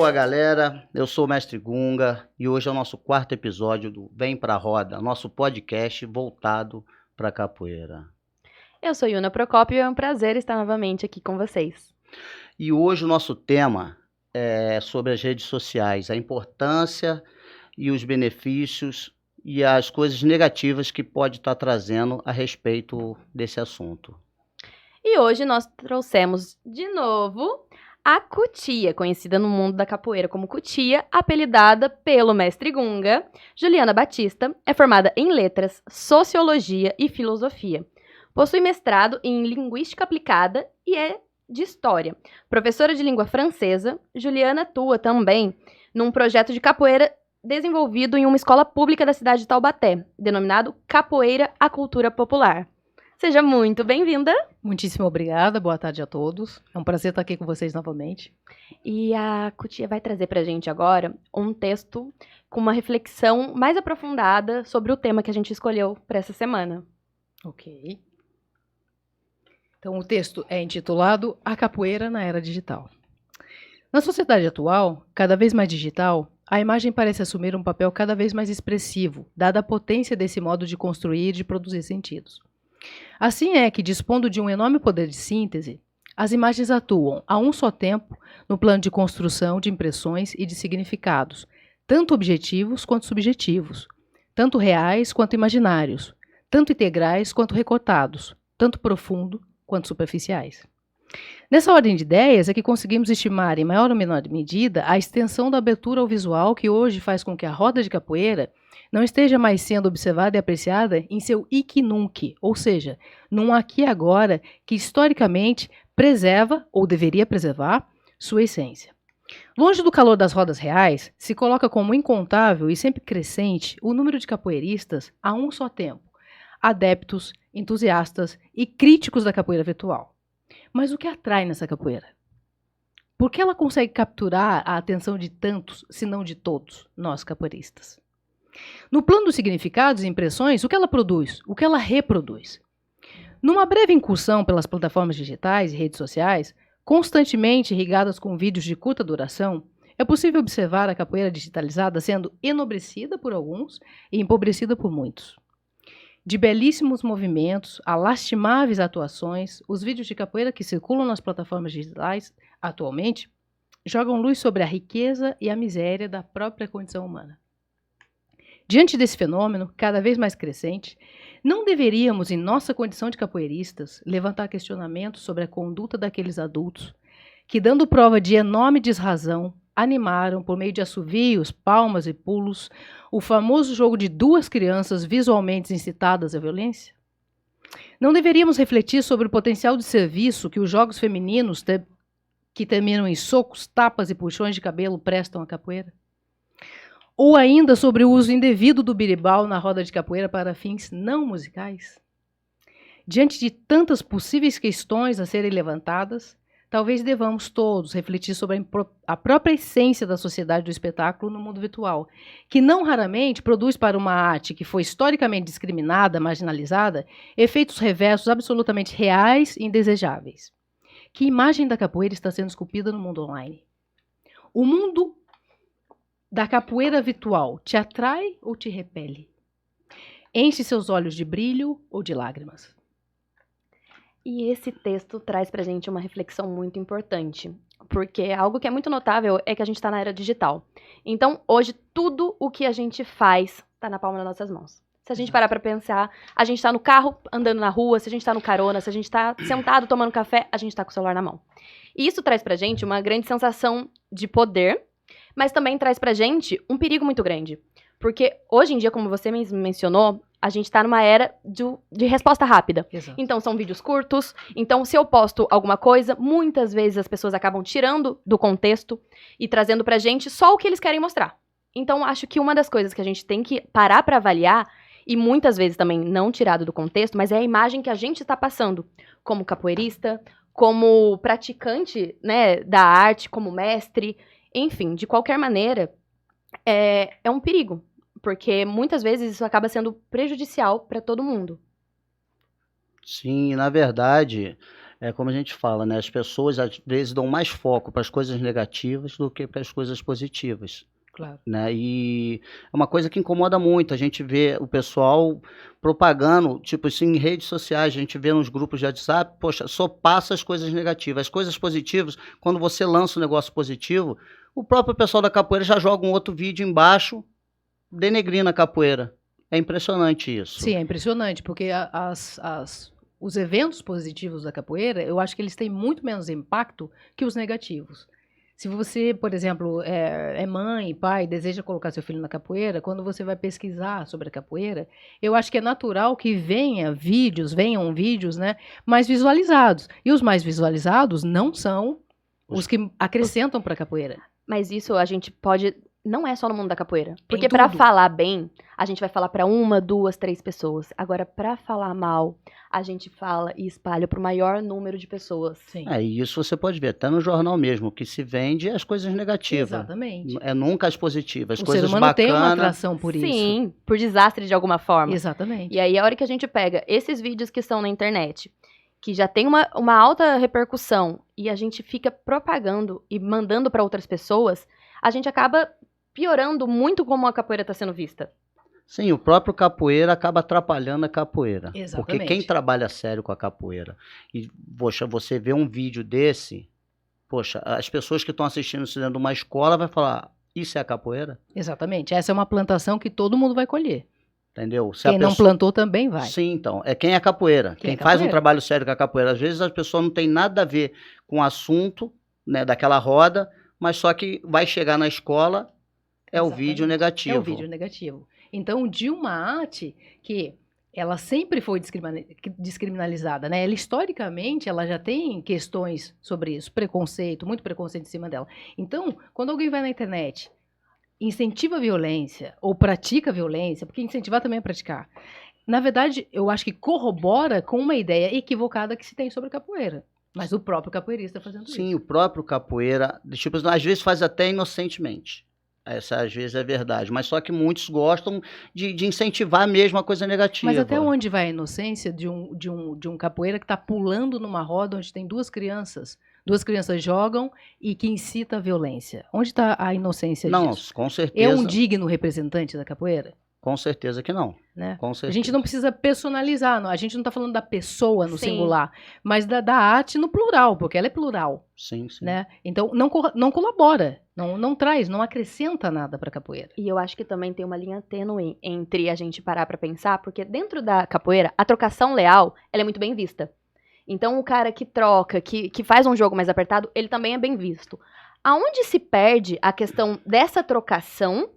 Boa, galera. Eu sou o Mestre Gunga e hoje é o nosso quarto episódio do Vem Pra Roda, nosso podcast voltado para capoeira. Eu sou Yuna Procópio e é um prazer estar novamente aqui com vocês. E hoje o nosso tema é sobre as redes sociais, a importância e os benefícios e as coisas negativas que pode estar trazendo a respeito desse assunto. E hoje nós trouxemos de novo a Cutia, conhecida no mundo da capoeira como Cutia, apelidada pelo mestre Gunga. Juliana Batista é formada em letras, sociologia e filosofia. Possui mestrado em linguística aplicada e é de história. Professora de língua francesa, Juliana atua também num projeto de capoeira desenvolvido em uma escola pública da cidade de Taubaté, denominado Capoeira à Cultura Popular. Seja muito bem-vinda. Muitíssimo obrigada, boa tarde a todos. É um prazer estar aqui com vocês novamente. E a Cutia vai trazer pra gente agora um texto com uma reflexão mais aprofundada sobre o tema que a gente escolheu para essa semana. Ok. Então, o texto é intitulado A Capoeira na Era Digital. Na sociedade atual, cada vez mais digital, a imagem parece assumir um papel cada vez mais expressivo, dada a potência desse modo de construir e de produzir sentidos. Assim é que, dispondo de um enorme poder de síntese, as imagens atuam, a um só tempo, no plano de construção de impressões e de significados, tanto objetivos quanto subjetivos, tanto reais quanto imaginários, tanto integrais quanto recortados, tanto profundo quanto superficiais. Nessa ordem de ideias é que conseguimos estimar, em maior ou menor medida, a extensão da abertura ao visual que hoje faz com que a roda de capoeira não esteja mais sendo observada e apreciada em seu hic nunc, ou seja, num aqui e agora que historicamente preserva, ou deveria preservar, sua essência. Longe do calor das rodas reais, se coloca como incontável e sempre crescente o número de capoeiristas a um só tempo, adeptos, entusiastas e críticos da capoeira virtual. Mas o que atrai nessa capoeira? Por que ela consegue capturar a atenção de tantos, se não de todos, nós capoeiristas? No plano dos significados e impressões, o que ela produz? O que ela reproduz? Numa breve incursão pelas plataformas digitais e redes sociais, constantemente irrigadas com vídeos de curta duração, é possível observar a capoeira digitalizada sendo enobrecida por alguns e empobrecida por muitos. De belíssimos movimentos a lastimáveis atuações, os vídeos de capoeira que circulam nas plataformas digitais atualmente jogam luz sobre a riqueza e a miséria da própria condição humana. Diante desse fenômeno, cada vez mais crescente, não deveríamos, em nossa condição de capoeiristas, levantar questionamentos sobre a conduta daqueles adultos que, dando prova de enorme desrazão, animaram, por meio de assovios, palmas e pulos, o famoso jogo de duas crianças visualmente incitadas à violência? Não deveríamos refletir sobre o potencial de serviço que os jogos femininos, que terminam em socos, tapas e puxões de cabelo, prestam à capoeira? Ou ainda sobre o uso indevido do birimbau na roda de capoeira para fins não musicais? Diante de tantas possíveis questões a serem levantadas, talvez devamos todos refletir sobre a própria essência da sociedade do espetáculo no mundo virtual, que não raramente produz para uma arte que foi historicamente discriminada, marginalizada, efeitos reversos absolutamente reais e indesejáveis. Que imagem da capoeira está sendo esculpida no mundo online? O mundo da capoeira virtual te atrai ou te repele? Enche seus olhos de brilho ou de lágrimas? E esse texto traz pra gente uma reflexão muito importante, porque algo que é muito notável é que a gente está na era digital. Então, hoje, tudo o que a gente faz está na palma das nossas mãos. Se a gente parar pra pensar, a gente tá no carro, andando na rua, se a gente tá no carona, se a gente tá sentado tomando café, a gente tá com o celular na mão. E isso traz pra gente uma grande sensação de poder, mas também traz pra gente um perigo muito grande. Porque hoje em dia, como você mencionou, a gente tá numa era de resposta rápida. Exato. Então, são vídeos curtos. Então, se eu posto alguma coisa, muitas vezes as pessoas acabam tirando do contexto e trazendo pra gente só o que eles querem mostrar. Então, acho que uma das coisas que a gente tem que parar pra avaliar, e muitas vezes também não tirado do contexto, mas é a imagem que a gente tá passando como capoeirista, como praticante, né, da arte, como mestre, enfim, de qualquer maneira, é um perigo. Porque muitas vezes isso acaba sendo prejudicial para todo mundo. Sim, na verdade, É como a gente fala, né? As pessoas às vezes dão mais foco para as coisas negativas do que para as coisas positivas, Claro. né? E é uma coisa que incomoda muito. A gente vê o pessoal propagando, tipo assim, em redes sociais, a gente vê nos grupos de WhatsApp, poxa, só passa as coisas negativas. As coisas positivas, quando você lança um negócio positivo, o próprio pessoal da capoeira já joga um outro vídeo embaixo denegrindo a capoeira. É impressionante isso. Sim, é impressionante, porque os eventos positivos da capoeira, eu acho que eles têm muito menos impacto que os negativos. Se você, por exemplo, é mãe, pai, deseja colocar seu filho na capoeira, quando você vai pesquisar sobre a capoeira, eu acho que é natural que venham vídeos, né, mais visualizados. E os mais visualizados não são os que acrescentam para a capoeira. Mas isso a gente pode. Não é só no mundo da capoeira. Porque tudo. pra falar bem, a gente vai falar pra 1, 2, 3 pessoas. Agora, pra falar mal, a gente fala e espalha pro maior número de pessoas. Sim. E isso você pode ver, até no jornal mesmo, o que se vende é as coisas negativas. Exatamente. É nunca as positivas, as O coisas ser humano tem uma bacanas. atração por isso. Sim, por desastre de alguma forma. Exatamente. E aí, a hora que a gente pega esses vídeos que estão na internet, que já tem uma alta repercussão, e a gente fica propagando e mandando pra outras pessoas, a gente acaba piorando muito como a capoeira está sendo vista. Sim, o próprio capoeira acaba atrapalhando a capoeira. Porque Exatamente. quem trabalha sério com a capoeira, e, poxa, você vê um vídeo desse, poxa, as pessoas que estão assistindo isso dentro de uma escola vai falar, isso é a capoeira? Exatamente. Essa é uma plantação que todo mundo vai colher. Entendeu? Se Quem a não pessoa... plantou também vai. Sim, então, é quem é capoeira. Quem é faz um capoeira. trabalho sério com a capoeira. Às vezes as pessoas não têm nada a ver com o assunto, né, daquela roda, mas só que vai chegar na escola, é o Exatamente. vídeo negativo. É o vídeo negativo. Então, de uma arte que ela sempre foi descriminalizada, né? Ela, historicamente, ela já tem questões sobre isso, preconceito, muito preconceito em cima dela. Então, quando alguém vai na internet, incentiva a violência ou pratica a violência, porque incentivar também é praticar, na verdade, eu acho que corrobora com uma ideia equivocada que se tem sobre a capoeira. Mas o próprio capoeirista fazendo isso. Sim, o próprio capoeira, tipo, às vezes faz até inocentemente. Essa às vezes é verdade, mas só que muitos gostam de incentivar mesmo a coisa negativa. Mas até onde vai a inocência de um capoeira que está pulando numa roda onde tem duas crianças? Duas crianças jogam e que incita a violência. Onde está a inocência Não, disso? com certeza. É um digno representante da capoeira? Com certeza que não. Né? Com certeza. A gente não precisa personalizar, não. A gente não está falando da pessoa no Sim. singular, mas da arte no plural, porque ela é plural. Sim, sim. Né? Então, não colabora, não traz, não acrescenta nada para a capoeira. E eu acho que também tem uma linha tênue entre a gente parar pra pensar, porque dentro da capoeira, a trocação leal, ela é muito bem vista. Então, o cara que troca, que faz um jogo mais apertado, ele também é bem visto. Aonde se perde a questão dessa trocação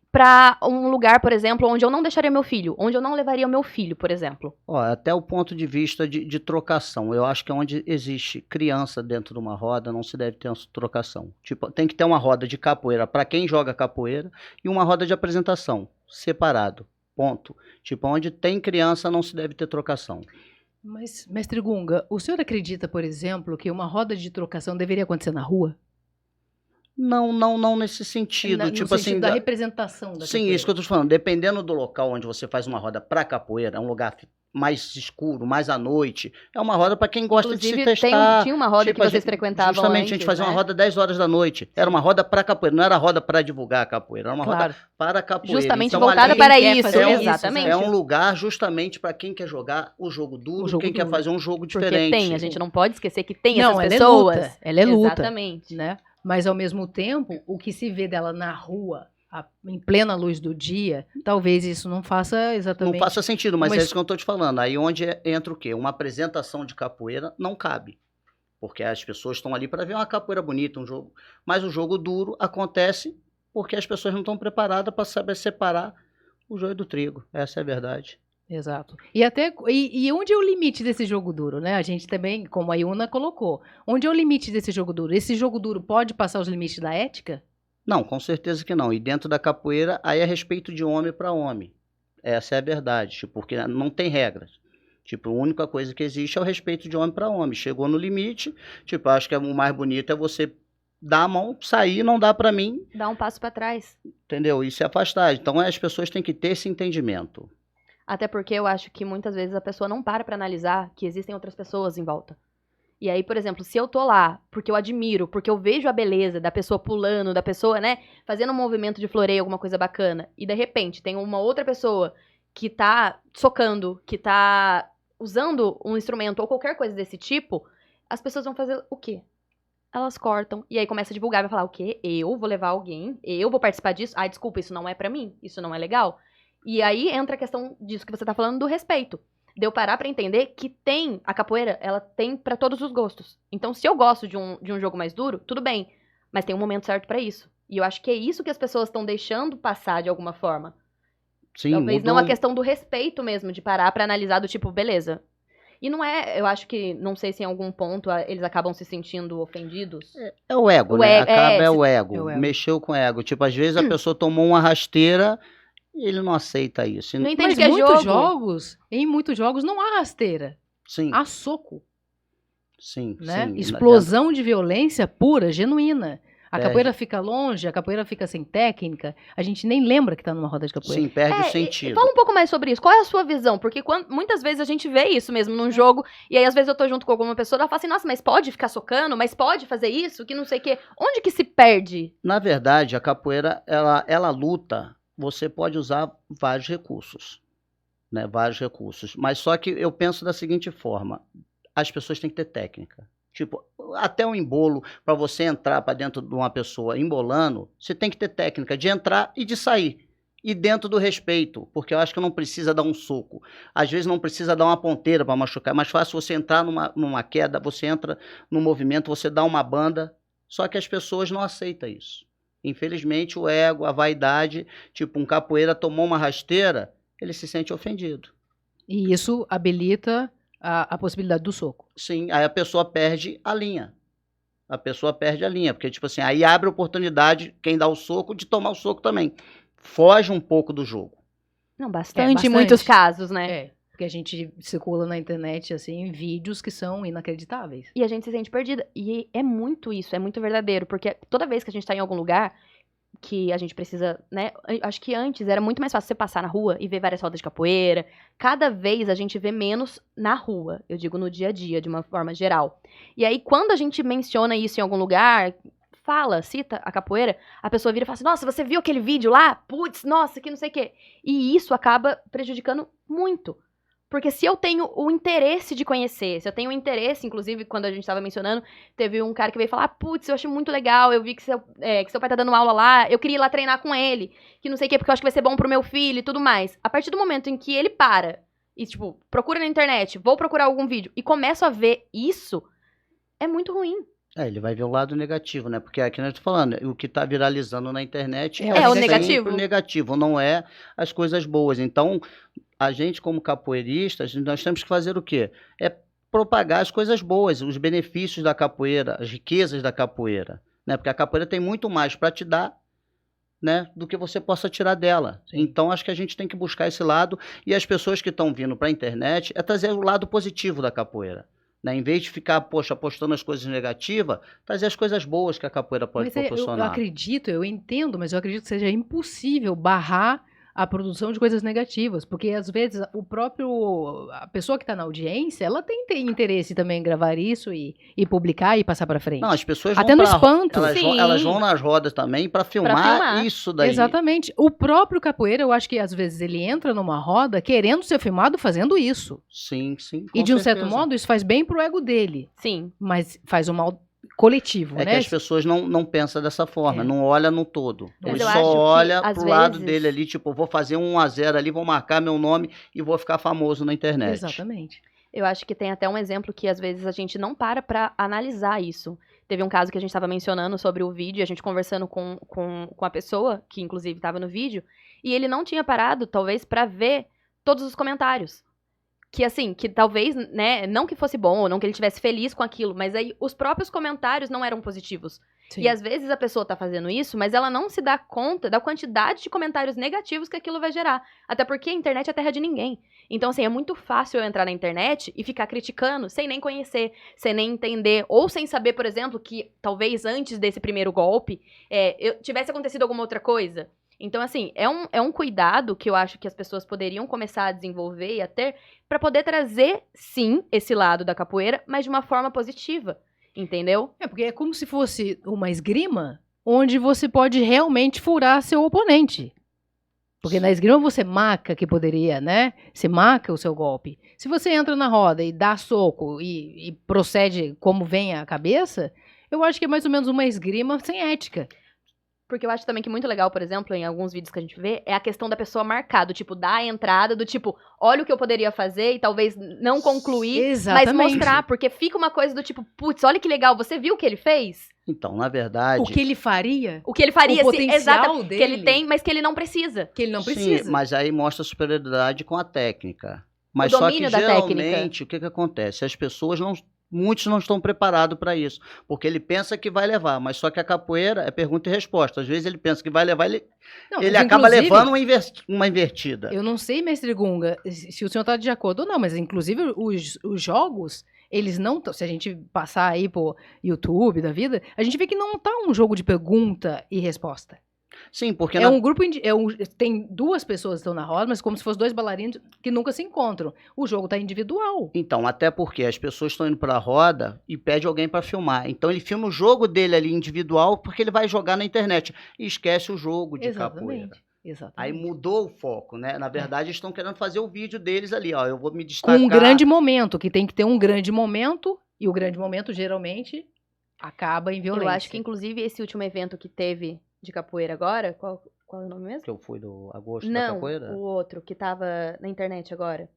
pra um lugar, por exemplo, onde eu não deixaria meu filho, onde eu não levaria o meu filho, por exemplo? Ó, até o ponto de vista de trocação, eu acho que onde existe criança dentro de uma roda, não se deve ter uma trocação. Tipo, tem que ter uma roda de capoeira para quem joga capoeira e uma roda de apresentação, separado, ponto. Tipo, onde tem criança não se deve ter trocação. Mas, mestre Gunga, o senhor acredita, por exemplo, que uma roda de trocação deveria acontecer na rua? Não nesse sentido. No Tipo sentido assim, da representação da sim, capoeira. isso que eu tô te falando. Dependendo do local onde você faz uma roda para capoeira, é um lugar mais escuro, mais à noite, é uma roda para quem gosta Inclusive, de se testar. tinha uma roda Tipo, que vocês frequentavam justamente antes, a gente fazia né? uma roda 10 horas da noite. Era uma roda para capoeira, não era roda para divulgar a capoeira, era uma Claro. roda para capoeira. Justamente Então, voltada ali para quem quer isso, fazer isso, exatamente. é um lugar justamente para quem quer jogar o jogo duro, O jogo quem quer duro. fazer um jogo Porque diferente. tem, a gente não pode esquecer que tem Não, essas ela pessoas. é luta. Ela é luta. Exatamente. Né? Mas, ao mesmo tempo, o que se vê dela na rua, em plena luz do dia, talvez isso não faça exatamente... Não faça sentido, mas Uma é isso que eu estou te falando. Aí onde entra o quê? Uma apresentação de capoeira não cabe. Porque as pessoas estão ali para ver uma capoeira bonita, um jogo. Mas o jogo duro acontece porque as pessoas não estão preparadas para saber separar o joio do trigo. Essa é a verdade. Exato. E onde é o limite desse jogo duro, né? A gente também, como a Yuna colocou, onde é o limite desse jogo duro? Esse jogo duro pode passar os limites da ética? Não, com certeza que não. E dentro da capoeira, aí é respeito de homem para homem. Essa é a verdade, tipo, porque não tem regras. Tipo, a única coisa que existe é o respeito de homem para homem. Chegou no limite, tipo, acho que o mais bonito é você dar a mão, sair, não dá para mim, Dá um passo pra trás. entendeu? E se afastar. Então as pessoas têm que ter esse entendimento. Até porque eu acho que muitas vezes a pessoa não para pra analisar que existem outras pessoas em volta. E aí, por exemplo, se eu tô lá porque eu admiro, porque eu vejo a beleza da pessoa pulando, da pessoa, né, fazendo um movimento de floreio, alguma coisa bacana, e de repente tem uma outra pessoa que tá socando, que tá usando um instrumento ou qualquer coisa desse tipo, as pessoas vão fazer o quê? Elas cortam. E aí começa a divulgar, vai falar o quê? Eu vou levar alguém? Eu vou participar disso? Ai, desculpa, isso não é pra mim? Isso não é legal? E aí entra a questão disso que você tá falando do respeito. De eu parar pra entender que a capoeira, ela tem pra todos os gostos. Então, se eu gosto de um jogo mais duro, tudo bem. Mas tem um momento certo pra isso. E eu acho que é isso que as pessoas estão deixando passar de alguma forma. Sim, Talvez mudou. não a questão do respeito mesmo, de parar pra analisar do tipo, beleza. E não é, eu acho que, não sei se em algum ponto eles acabam se sentindo ofendidos. É o ego, O né? ego, Acaba é o É ego. o ego. Mexeu com o ego. Tipo, às vezes a pessoa tomou uma rasteira e ele não aceita isso. Não entende Mas que é em muitos jogos não há rasteira, Sim, há soco, sim, né? sim. Explosão de violência pura, genuína. A Perde. capoeira fica longe, a capoeira fica sem técnica, a gente nem lembra que tá numa roda de capoeira. Sim, perde o E sentido. fala um pouco mais sobre isso. Qual é a sua visão? Porque muitas vezes a gente vê isso mesmo num jogo, e aí às vezes eu tô junto com alguma pessoa, ela fala assim, nossa, mas pode ficar socando? Mas pode fazer isso? Que não sei o quê. Onde que se perde? Na verdade, a capoeira, ela luta, você pode usar vários recursos, né? Vários recursos. Mas só que eu penso da seguinte forma, as pessoas têm que ter técnica. Tipo, até um embolo, para você entrar para dentro de uma pessoa embolando, você tem que ter técnica de entrar e de sair. E dentro do respeito, porque eu acho que não precisa dar um soco. Às vezes não precisa dar uma ponteira para machucar. É mais fácil você entrar numa queda, você entra no movimento, você dá uma banda. Só que as pessoas não aceitam isso. Infelizmente, o ego, a vaidade, tipo, um capoeira tomou uma rasteira, ele se sente ofendido. E isso habilita a possibilidade do soco. Sim, aí a pessoa perde a linha. A pessoa perde a linha, porque, tipo assim, aí abre a oportunidade, quem dá o soco, de tomar o soco também. Foge um pouco do jogo. Não, bastante, bastante. em muitos casos, né? É, porque a gente circula na internet, assim, vídeos que são inacreditáveis. E a gente se sente perdida. E é muito isso, é muito verdadeiro. Porque toda vez que a gente tá em algum lugar que a gente precisa, né? Acho que antes era muito mais fácil você passar na rua e ver várias rodas de capoeira. Cada vez a gente vê menos na rua, eu digo no dia a dia, de uma forma geral. E aí, quando a gente menciona isso em algum lugar, cita a capoeira, a pessoa vira e fala assim, nossa, você viu aquele vídeo lá? Putz, nossa, que não sei o quê. E isso acaba prejudicando muito. Porque se eu tenho o interesse de conhecer, se eu tenho o interesse, inclusive, quando a gente estava mencionando, teve um cara que veio falar, putz, eu achei muito legal, eu vi que seu pai tá dando aula lá, eu queria ir lá treinar com ele, que não sei o quê, porque eu acho que vai ser bom pro meu filho e tudo mais. A partir do momento em que ele para e, tipo, procura na internet, vou procurar algum vídeo, e começo a ver isso, é muito ruim. Ele vai ver o lado negativo, né? Porque aqui nós estamos falando, o que está viralizando na internet É o sempre negativo. o negativo, não é as coisas boas. Então, a gente como capoeiristas, nós temos que fazer o quê? É propagar as coisas boas, os benefícios da capoeira, as riquezas da capoeira, né? Porque a capoeira tem muito mais para te dar, né, do que você possa tirar dela. Sim. Então, acho que a gente tem que buscar esse lado, e as pessoas que estão vindo para a internet, é trazer o lado positivo da capoeira. Né? Em vez de ficar, postando as coisas negativas, trazer as coisas boas que a capoeira pode Mas eu proporcionar. acredito, eu entendo, mas eu acredito que seja impossível barrar a produção de coisas negativas, porque às vezes a pessoa que está na audiência, ela tem interesse também em gravar isso e publicar e passar para frente. Não, as pessoas Até vão no espanto. elas vão nas rodas também para filmar isso daí. Exatamente. O próprio capoeira, eu acho que às vezes ele entra numa roda querendo ser filmado fazendo isso. Sim, sim. E de um certo certeza. modo isso faz bem pro ego dele, Sim. mas faz um mal coletivo, É né? que as pessoas não pensam dessa forma, É. não olha no todo. Mas Ele eu acho só que, olha às pro lado vezes- dele ali, tipo, vou fazer um 1-0 ali, vou marcar meu nome e vou ficar famoso na internet. Exatamente. Eu acho que tem até um exemplo que às vezes a gente não para analisar isso. Teve um caso que a gente estava mencionando sobre o vídeo, a gente conversando com a pessoa, que inclusive estava no vídeo, e ele não tinha parado, talvez, para ver todos os comentários. Que assim, que talvez, né, não que fosse bom, ou não que ele estivesse feliz com aquilo, mas aí os próprios comentários não eram positivos. Sim. E às vezes a pessoa tá fazendo isso, mas ela não se dá conta da quantidade de comentários negativos que aquilo vai gerar. Até porque a internet é terra de ninguém. Então, assim, é muito fácil eu entrar na internet e ficar criticando sem nem conhecer, sem nem entender, ou sem saber, por exemplo, que talvez antes desse primeiro golpe tivesse acontecido alguma outra coisa. Então, assim, é um cuidado que eu acho que as pessoas poderiam começar a desenvolver e a ter pra poder trazer, sim, esse lado da capoeira, mas de uma forma positiva, entendeu? Porque é como se fosse uma esgrima onde você pode realmente furar seu oponente. Porque na esgrima você marca que poderia, né? Você marca o seu golpe. Se você entra na roda e dá soco e procede como vem a cabeça, eu acho que é mais ou menos uma esgrima sem ética. Porque eu acho também que muito legal, por exemplo, em alguns vídeos que a gente vê, é a questão da pessoa marcar, do tipo, dar a entrada, do tipo, olha o que eu poderia fazer e talvez não concluir, Exatamente. mas mostrar, porque fica uma coisa do tipo, putz, olha que legal, você viu o que ele fez? Então, na verdade... O que ele faria, O que ele faria, o potencial exato, dele, que ele tem, mas que ele não precisa. que ele não Sim, precisa. mas aí mostra a superioridade com a técnica. Mas só que domínio da técnica. geralmente, o que acontece? As pessoas não... Muitos não estão preparados para isso, porque ele pensa que vai levar, mas só que a capoeira é pergunta e resposta. Às vezes ele pensa que vai levar, ele Não, ele mas acaba inclusive, levando uma invertida. Eu não sei, mestre Gunga, se o senhor está de acordo ou não, mas inclusive os jogos, eles não tão, se a gente passar aí por YouTube da vida, a gente vê que não tá um jogo de pergunta e resposta. Sim, porque É um grupo, tem duas pessoas que estão na roda, mas como se fossem dois bailarinos que nunca se encontram. O jogo tá individual. Então, até porque as pessoas estão indo para a roda e pede alguém para filmar. Então ele filma o jogo dele ali individual porque ele vai jogar na internet e esquece o jogo de capoeira. Exatamente. Aí mudou o foco, né? Na verdade, eles estão querendo fazer o vídeo deles ali, ó. Eu vou me Com destacar. um grande momento, que tem que ter um grande momento, e o grande momento geralmente acaba em violência. Eu acho que, inclusive, esse último evento que teve de capoeira agora, qual é o nome mesmo? Que eu fui do agosto da Não, capoeira. o outro, que tava na internet agora.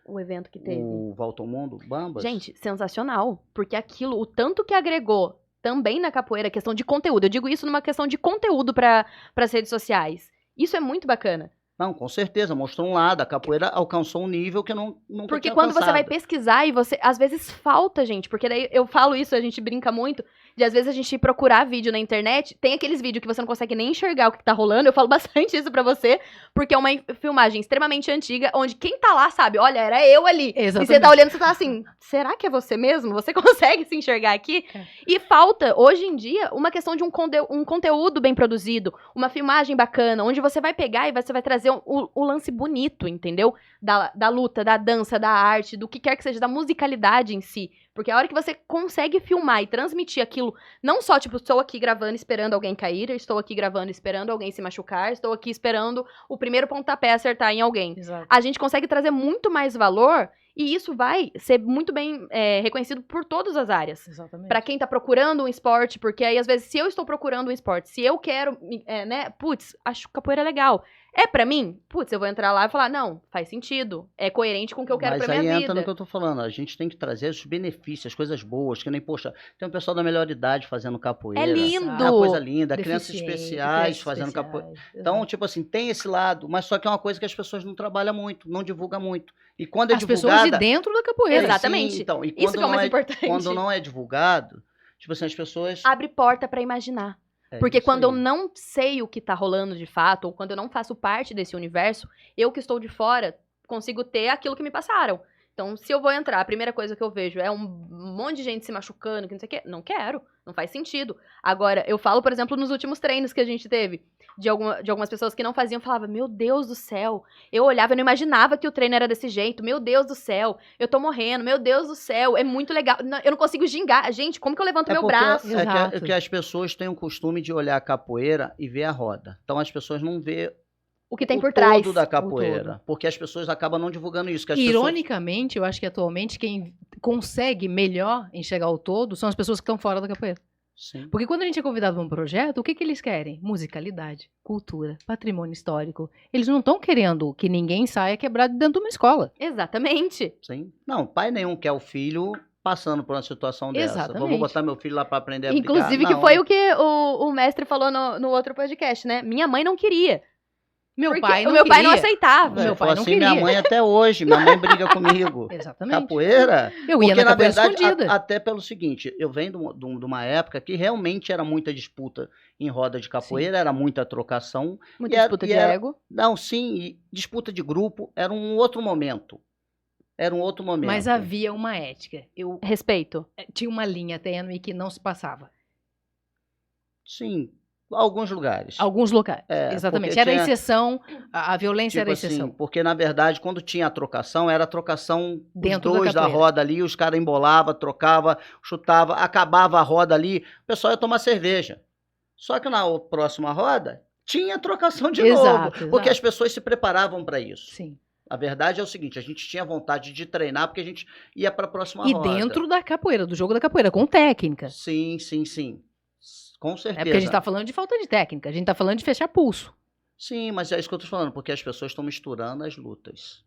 O evento que teve. O Volta ao Mundo, Bambas. Gente, sensacional. Porque aquilo, o tanto que agregou também na capoeira, questão de conteúdo. Eu digo isso numa questão de conteúdo para as redes sociais. Isso é muito bacana. Não, com certeza, mostrou um lado. A capoeira alcançou um nível que nunca Porque tinha quando você vai alcançado. pesquisar e você, às vezes falta, gente, porque daí eu falo isso, a gente brinca muito, de às vezes a gente procurar vídeo na internet, tem aqueles vídeos que você não consegue nem enxergar o que tá rolando, eu falo bastante isso pra você, porque é uma filmagem extremamente antiga, onde quem tá lá sabe, olha, era eu ali. Exatamente. E você tá olhando e você tá assim, será que é você mesmo? Você consegue se enxergar aqui? É. E falta, hoje em dia, uma questão de um conteúdo bem produzido, uma filmagem bacana, onde você vai pegar e você vai trazer o lance bonito, entendeu? Da luta, da dança, da arte, do que quer que seja, da musicalidade em si. Porque a hora que você consegue filmar e transmitir aquilo, não só, tipo, estou aqui gravando esperando alguém cair, estou aqui gravando esperando alguém se machucar, estou aqui esperando o primeiro pontapé acertar em alguém. Exato. A gente consegue trazer muito mais valor e isso vai ser muito bem reconhecido por todas as áreas. Exatamente. Pra quem tá procurando um esporte, porque aí, às vezes, se eu estou procurando um esporte, se eu quero, né, putz, acho capoeira legal. É pra mim? Putz, eu vou entrar lá e falar, não, faz sentido. É coerente com o que eu quero Mas pra aí minha entra no vida. que eu tô falando. A gente tem que trazer os benefícios, as coisas boas, que nem, poxa, tem um pessoal da melhor idade fazendo capoeira. É lindo! É uma coisa linda. Crianças Deficiente, especiais crianças fazendo especiais, capoeira. Então, exato. tipo assim, tem esse lado, mas só que é uma coisa que as pessoas não trabalham muito, não divulgam muito. E quando é As pessoas divulgada... de dentro da capoeira. Exato. Exatamente. Sim, então, e Isso que é o mais importante. Quando não é divulgado, tipo assim, as pessoas... Abre porta pra imaginar. É Porque isso quando eu aí. não sei o que tá rolando de fato, ou quando eu não faço parte desse universo, eu que estou de fora consigo ter aquilo que me passaram. Então, se eu vou entrar, a primeira coisa que eu vejo é um monte de gente se machucando, que não sei o quê. Não quero, não faz sentido. Agora, eu falo, por exemplo, nos últimos treinos que a gente teve, de algumas pessoas que não faziam, falava, meu Deus do céu. Eu olhava, eu não imaginava que o treino era desse jeito. Meu Deus do céu, eu tô morrendo. Meu Deus do céu, é muito legal. Eu não consigo gingar. Gente, como que eu levanto meu porque braço? Exato. que as pessoas têm o costume de olhar a capoeira e ver a roda. Então as pessoas não vê O que tem o por trás. todo da O capoeira. todo. Porque as pessoas acabam não divulgando isso. Que as pessoas... Ironicamente, eu acho que atualmente quem consegue melhor enxergar o todo são as pessoas que estão fora da capoeira. Sim. Porque quando a gente é convidado para um projeto, o que eles querem? Musicalidade, cultura, patrimônio histórico. Eles não estão querendo que ninguém saia quebrado dentro de uma escola. Exatamente. Sim. Não, pai nenhum quer o filho passando por uma situação dessa. Exatamente. Vou botar meu filho lá para aprender a brigar. Inclusive, que Não. foi o que o mestre falou no outro podcast, né? Minha mãe não queria. Meu Porque pai não o meu pai não queria. aceitava. Meu Se pai for não assim, minha queria. mãe até hoje. Minha mãe briga comigo. Exatamente. Capoeira? Eu ia Porque, na na capoeira verdade, escondida. até pelo seguinte, eu venho de uma época que realmente era muita disputa em roda de capoeira, era muita trocação. Muita E era- disputa e de era- ego. Não, sim, e disputa de grupo era um outro momento. Era um outro momento. Mas havia uma ética. Respeito. Tinha uma linha tênue que não se passava. Sim, Alguns lugares. Alguns locais. É, Exatamente. porque Era tinha, exceção, a violência tipo era assim, exceção. porque na verdade, quando tinha a trocação, era a trocação os Dentro da dois da capoeira. roda ali, os caras embolavam, trocavam, chutava, acabava a roda ali, o pessoal ia tomar cerveja. Só que na próxima roda, tinha trocação de novo, Exato, porque as exato. pessoas se preparavam para isso. Sim. A verdade é o seguinte, a gente tinha vontade de treinar porque a gente ia para a próxima E roda. dentro da capoeira, do jogo da capoeira, com técnica. Sim, sim, sim. Com É porque a gente certeza. tá falando de falta de técnica, a gente tá falando de fechar pulso. Sim, mas é isso que eu tô falando, porque as pessoas estão misturando as lutas.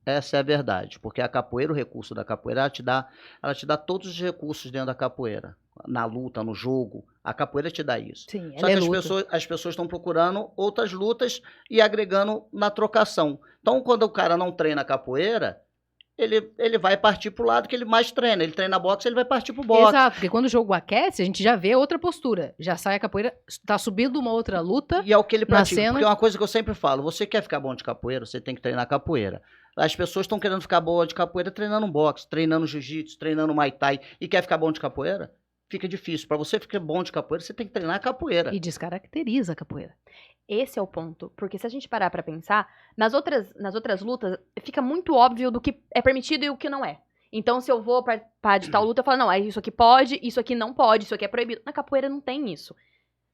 Essa é a verdade, porque a capoeira, o recurso da capoeira, ela te dá todos os recursos dentro da capoeira. Na luta, no jogo, a capoeira te dá isso. Sim, Só ela que é luta. as pessoas estão procurando outras lutas e agregando na trocação. Então, quando o cara não treina capoeira, ele vai partir pro lado que ele mais treina. Ele treina boxe, ele vai partir pro boxe. Exato, porque quando o jogo aquece, a gente já vê outra postura. Já sai a capoeira, tá subindo uma outra luta. E é o que ele na pratica. cena. Porque é uma coisa que eu sempre falo: você quer ficar bom de capoeira, você tem que treinar capoeira. As pessoas estão querendo ficar boa de capoeira treinando boxe, treinando jiu-jitsu, treinando muay thai. E quer ficar bom de capoeira? Fica difícil. Para você ficar bom de capoeira, você tem que treinar capoeira. E descaracteriza a capoeira. Esse é o ponto. Porque se a gente parar pra pensar, nas outras lutas, fica muito óbvio do que é permitido e o que não é. Então, se eu vou participar de tal luta, eu falo, não, isso aqui pode, isso aqui não pode, isso aqui é proibido. Na capoeira não tem isso.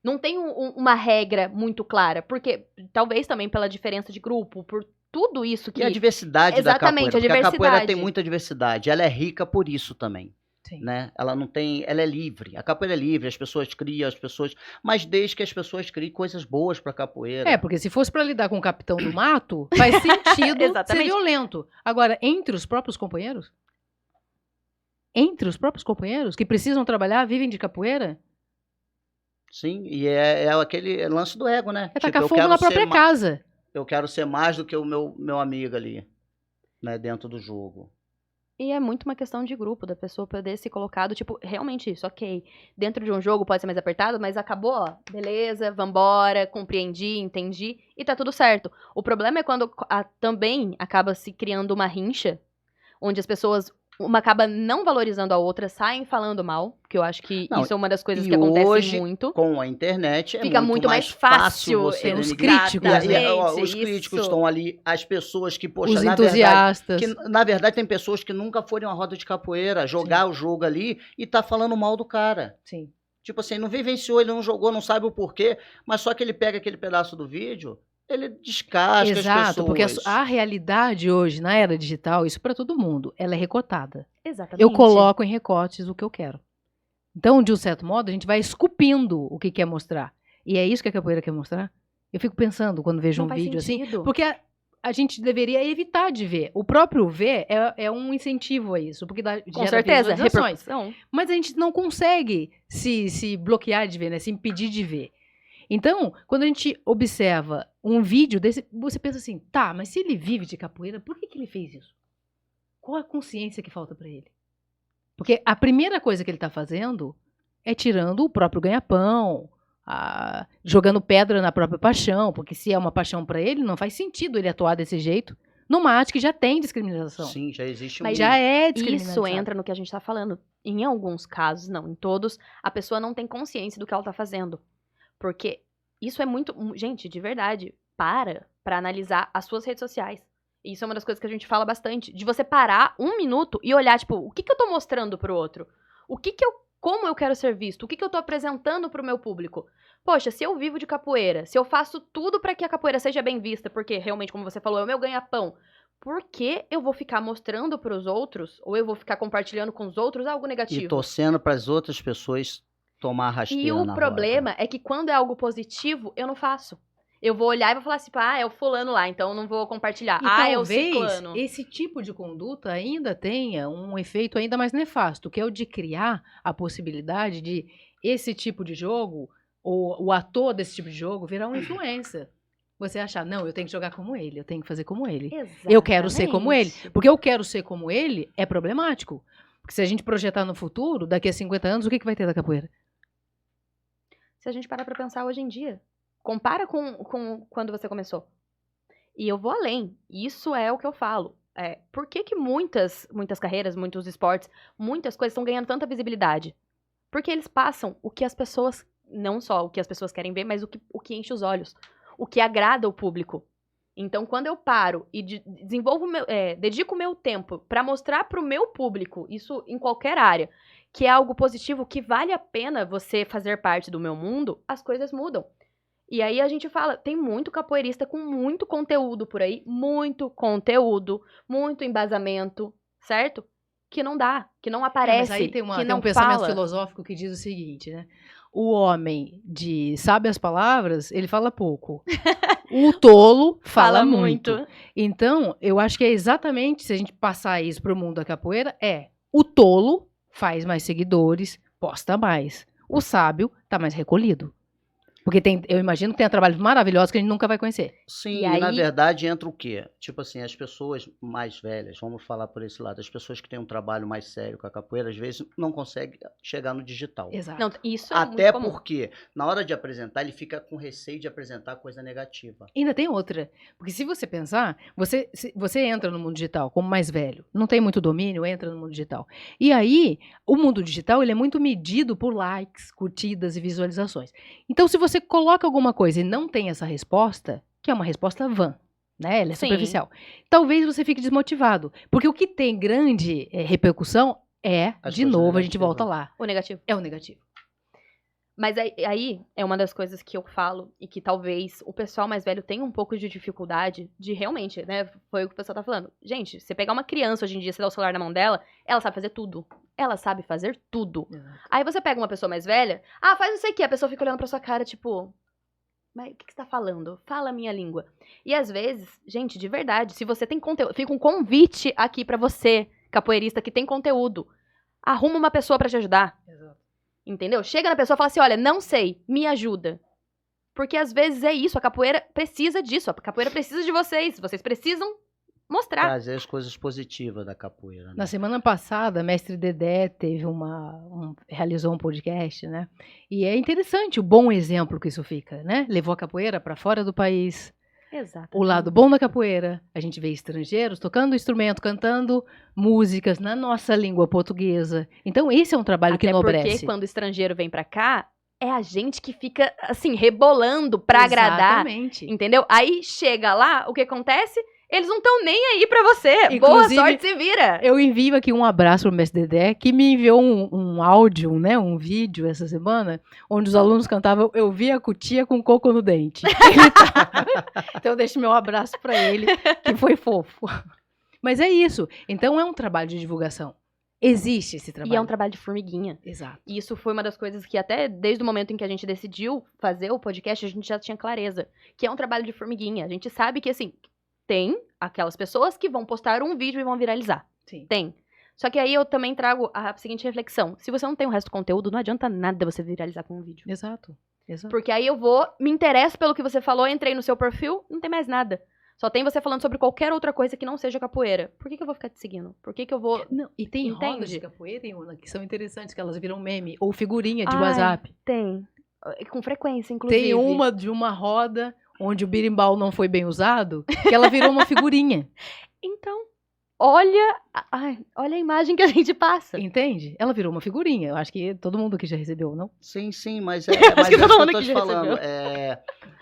Não tem uma regra muito clara. Porque, talvez também pela diferença de grupo, por tudo isso que... E a diversidade da Exatamente, capoeira. a Porque a capoeira tem diversidade. muita diversidade. Ela é rica por isso também. Sim. Né? Ela não tem, ela é livre. A capoeira é livre, as pessoas criam, mas desde que as pessoas criem coisas boas para capoeira. É, porque se fosse pra lidar com o capitão do mato, faz sentido ser Exatamente. violento. Agora, entre os próprios companheiros? Entre os próprios companheiros que precisam trabalhar, vivem de capoeira? Sim, e é aquele lance do ego, né? É tacar eu fogo quero na ser própria casa. eu quero ser mais do que o meu amigo ali, né, dentro do jogo. E é muito uma questão de grupo, da pessoa poder se colocar do tipo, realmente isso, ok. Dentro de um jogo pode ser mais apertado, mas acabou, ó, beleza, vambora, compreendi, entendi, e tá tudo certo. O problema é quando também acaba se criando uma rincha, onde as pessoas, uma acaba não valorizando a outra, saem falando mal, que eu acho que Não, isso é uma das coisas e que acontece hoje, muito. com a internet, é Fica muito mais fácil, você os denigrar. críticos, E, ó, exatamente, os críticos isso. estão ali, as pessoas que, poxa, Os na verdade, entusiastas. na verdade tem pessoas que nunca foram a roda de capoeira, jogar o jogo ali e tá falando mal do cara. Sim. Tipo assim, não vivenciou, ele não jogou, não sabe o porquê, mas só que ele pega aquele pedaço do vídeo, ele descasca as Exato, pessoas. porque a realidade hoje, na era digital, isso pra todo mundo, ela é recortada. Exatamente. Eu coloco em recortes o que eu quero. Então, de um certo modo, a gente vai esculpindo o que quer mostrar. E é isso que a capoeira quer mostrar? Eu fico pensando quando vejo Não um faz vídeo assim, sentido. porque a gente deveria evitar de ver. O próprio ver é um incentivo a isso, porque Com gera certeza, visualizações. repercussão. Mas a gente não consegue se bloquear de ver, né? Se impedir de ver. Então, quando a gente observa um vídeo desse, você pensa assim, tá, mas se ele vive de capoeira, por que ele fez isso? Qual a consciência que falta pra ele? Porque a primeira coisa que ele tá fazendo é tirando o próprio ganha-pão, jogando pedra na própria paixão, porque se é uma paixão pra ele, não faz sentido ele atuar desse jeito numa arte que já tem discriminação. Sim, já existe Mas Já é discriminação. Isso entra no que a gente tá falando. Em alguns casos, não em todos, a pessoa não tem consciência do que ela tá fazendo. Porque isso é muito... Gente, de verdade, pra analisar as suas redes sociais. Isso é uma das coisas que a gente fala bastante. De você parar um minuto e olhar, tipo, o que eu tô mostrando pro outro? Como eu quero ser visto? O que eu tô apresentando pro meu público? Poxa, se eu vivo de capoeira, se eu faço tudo pra que a capoeira seja bem vista, porque realmente, como você falou, é o meu ganha-pão, por que eu vou ficar mostrando pros outros, ou eu vou ficar compartilhando com os outros algo negativo? E torcendo para as outras pessoas tomar a rasteira E o na problema roda. é que quando é algo positivo, eu não faço. Eu vou olhar e vou falar assim, é o fulano lá, então eu não vou compartilhar. E É o talvez ciclano. esse tipo de conduta ainda tenha um efeito ainda mais nefasto, que é o de criar a possibilidade de esse tipo de jogo, ou o ator desse tipo de jogo, virar um influencer. Você achar, não, eu tenho que jogar como ele, eu tenho que fazer como ele. Eu quero ser como ele. Exatamente. Porque eu quero ser como ele é problemático. Porque se a gente projetar no futuro, daqui a 50 anos, o que vai ter da capoeira? Se a gente parar pra pensar hoje em dia, compara com quando você começou. E eu vou além. Isso é o que eu falo. Por que muitas carreiras, muitos esportes, muitas coisas estão ganhando tanta visibilidade? Porque eles passam o que as pessoas não só o que as pessoas querem ver, mas o que enche os olhos, o que agrada o público. Então, quando eu paro e dedico o meu tempo pra mostrar pro meu público, isso em qualquer área, que é algo positivo, que vale a pena você fazer parte do meu mundo, as coisas mudam. E aí a gente fala, tem muito capoeirista com muito conteúdo por aí, muito conteúdo, muito embasamento, certo? Que não dá, que não aparece, Mas aí tem que tem não um pensamento fala. filosófico que diz o seguinte, né? O homem de sabe as palavras, ele fala pouco. O tolo fala muito. Então, eu acho que é exatamente, se a gente passar isso para o mundo da capoeira, o tolo faz mais seguidores, posta mais. O sábio tá mais recolhido. Porque eu imagino que tem trabalhos maravilhosos que a gente nunca vai conhecer. Sim, E e na aí- verdade entra o quê? Tipo assim, as pessoas mais velhas, vamos falar por esse lado, as pessoas que têm um trabalho mais sério com a capoeira, às vezes não conseguem chegar no digital. Exato. Não, isso é Até muito comum. porque, na hora de apresentar, ele fica com receio de apresentar coisa negativa. Ainda tem outra. Porque se você pensar, você entra no mundo digital como mais velho, não tem muito domínio, entra no mundo digital. E aí, o mundo digital ele é muito medido por likes, curtidas e visualizações. Então, se você coloca alguma coisa e não tem essa resposta, que é uma resposta vã, né? Ela é Sim. superficial. Talvez você fique desmotivado. Porque o que tem grande repercussão As de coisas novo, a gente negativas. volta lá, O negativo. é o negativo. Mas aí é uma das coisas que eu falo e que talvez o pessoal mais velho tenha um pouco de dificuldade de realmente, né? Foi o que o pessoal tá falando. Gente, você pegar uma criança hoje em dia, você dá o celular na mão dela, ela sabe fazer tudo. Ela sabe fazer tudo. Aí você pega uma pessoa mais velha, faz não sei o que, a pessoa fica olhando pra sua cara, tipo, mas o que você tá falando? Fala a minha língua. E às vezes, gente, de verdade, se você tem conteúdo, fica um convite aqui pra você, capoeirista que tem conteúdo. Arruma uma pessoa pra te ajudar. Entendeu? Chega na pessoa e fala assim, olha, não sei, me ajuda. Porque às vezes é isso, a capoeira precisa disso, a capoeira precisa de vocês precisam mostrar. Trazer as coisas positivas da capoeira. Né? Na semana passada, mestre Dedé teve realizou um podcast, né? E é interessante o bom exemplo que isso fica, né? Levou a capoeira para fora do país. Exato. O lado bom da capoeira, a gente vê estrangeiros tocando instrumento, cantando músicas na nossa língua portuguesa. Então esse é um trabalho que Até porque enobrece. quando o estrangeiro vem pra cá, é a gente que fica, assim, rebolando pra agradar. Exatamente. Entendeu? Aí chega lá, o que acontece? Eles não estão nem aí pra você. Boa Inclusive, sorte, se vira. Eu envio aqui um abraço pro mestre Dedé, que me enviou um áudio, né, um vídeo essa semana, onde os alunos cantavam Eu vi a cutia com coco no dente. Então eu deixo meu abraço para ele, que foi fofo. Mas é isso. Então é um trabalho de divulgação. Existe esse trabalho. E é um trabalho de formiguinha. Exato. E isso foi uma das coisas que até desde o momento em que a gente decidiu fazer o podcast, a gente já tinha clareza. Que é um trabalho de formiguinha. A gente sabe que, assim, tem aquelas pessoas que vão postar um vídeo e vão viralizar. Sim. Tem. Só que aí eu também trago a seguinte reflexão. Se você não tem o resto do conteúdo, não adianta nada você viralizar com um vídeo. Exato. Porque aí me interesso pelo que você falou, entrei no seu perfil, não tem mais nada. Só tem você falando sobre qualquer outra coisa que não seja capoeira. Por que eu vou ficar te seguindo? Por que eu vou... Não, e tem rodas Entende? de capoeira, Iuna, que são interessantes, que elas viram meme, ou figurinha de Ai, WhatsApp. Tem. Com frequência, inclusive. Tem uma de uma roda onde o birimbau não foi bem usado, que ela virou uma figurinha. Então, olha a imagem que a gente passa. Entende? Ela virou uma figurinha. Eu acho que todo mundo aqui já recebeu, não? Sim, mas Acho mas que é todo isso que eu mundo tô aqui te já falando. recebeu.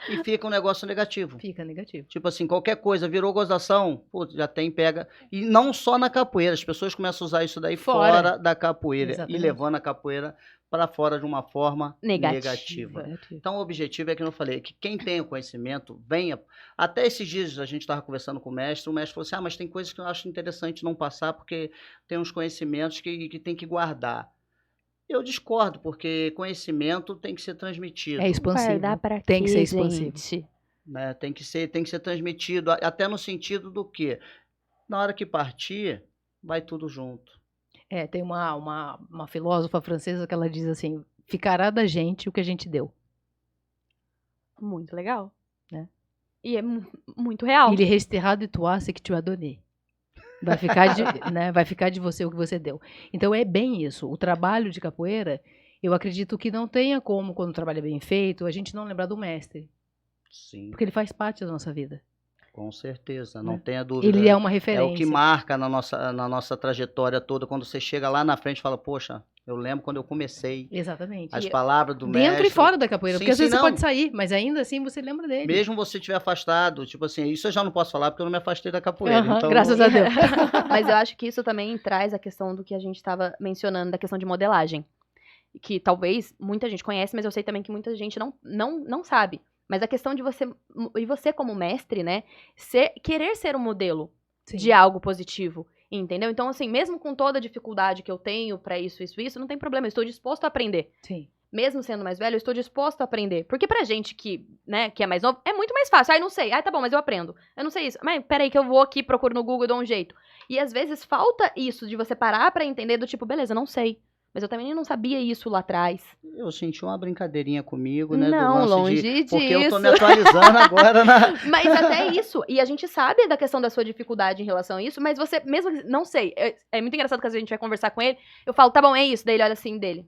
E fica um negócio negativo. Fica negativo. Tipo assim, qualquer coisa, virou gozação, pô, já pega. E não só na capoeira, as pessoas começam a usar isso daí fora da capoeira. Exatamente. E levando a capoeira para fora de uma forma Negativa. negativa. Então, o objetivo é que eu falei, que quem tem o conhecimento, venha. Até esses dias a gente estava conversando com o mestre falou assim, mas tem coisas que eu acho interessante não passar, porque tem uns conhecimentos que tem que guardar. Eu discordo, porque conhecimento tem que ser transmitido. É expansivo. Guardar pra Tem que quê, ser expansivo. gente? Né? Tem que ser transmitido, até no sentido do quê? Na hora que partir, vai tudo junto. Tem uma filósofa francesa que ela diz assim, ficará da gente o que a gente deu. Muito legal. Né? E é muito real. Il restera de toi ce que tu as donné. Vai ficar né, vai ficar de você o que você deu. Então é bem isso. O trabalho de capoeira, eu acredito que não tenha como, quando o trabalho é bem feito, a gente não lembrar do mestre. Sim. Porque ele faz parte da nossa vida. Com certeza, não Né? tenha dúvida. Ele é uma É o que referência. marca na nossa trajetória toda, quando você chega lá na frente e fala, poxa, eu lembro quando eu comecei, Exatamente. as palavras do Dentro e mestre. fora da capoeira, Sim, porque às sim, vezes você não. pode sair, mas ainda assim você lembra dele. Mesmo você estiver afastado, tipo assim, isso eu já não posso falar porque eu não me afastei da capoeira. Aham, Então, graças a Deus. Mas eu acho que isso também traz a questão do que a gente estava mencionando, da questão de modelagem. Que talvez muita gente conhece, mas eu sei também que muita gente não sabe. Mas a questão de você, e você como mestre, né, querer ser um modelo Sim. de algo positivo, entendeu? Então, assim, mesmo com toda a dificuldade que eu tenho pra isso, não tem problema, eu estou disposto a aprender. Sim. Mesmo sendo mais velho, eu estou disposto a aprender. Porque pra gente que, né, que é mais novo, é muito mais fácil. Ai, não sei. Ai, tá bom, mas eu aprendo. Eu não sei isso. Mas peraí que eu vou aqui, procuro no Google e dou um jeito. E às vezes falta isso de você parar pra entender do tipo, beleza, não sei. Mas eu também não sabia isso lá atrás. eu senti uma brincadeirinha comigo, né? Não, do lance longe porque eu tô disso. me atualizando agora na. Mas até isso. E a gente sabe da questão da sua dificuldade em relação a isso, mas você, mesmo que, não sei. É muito engraçado que às vezes a gente vai conversar com ele, eu falo, tá bom, é isso. Daí ele olha assim dele.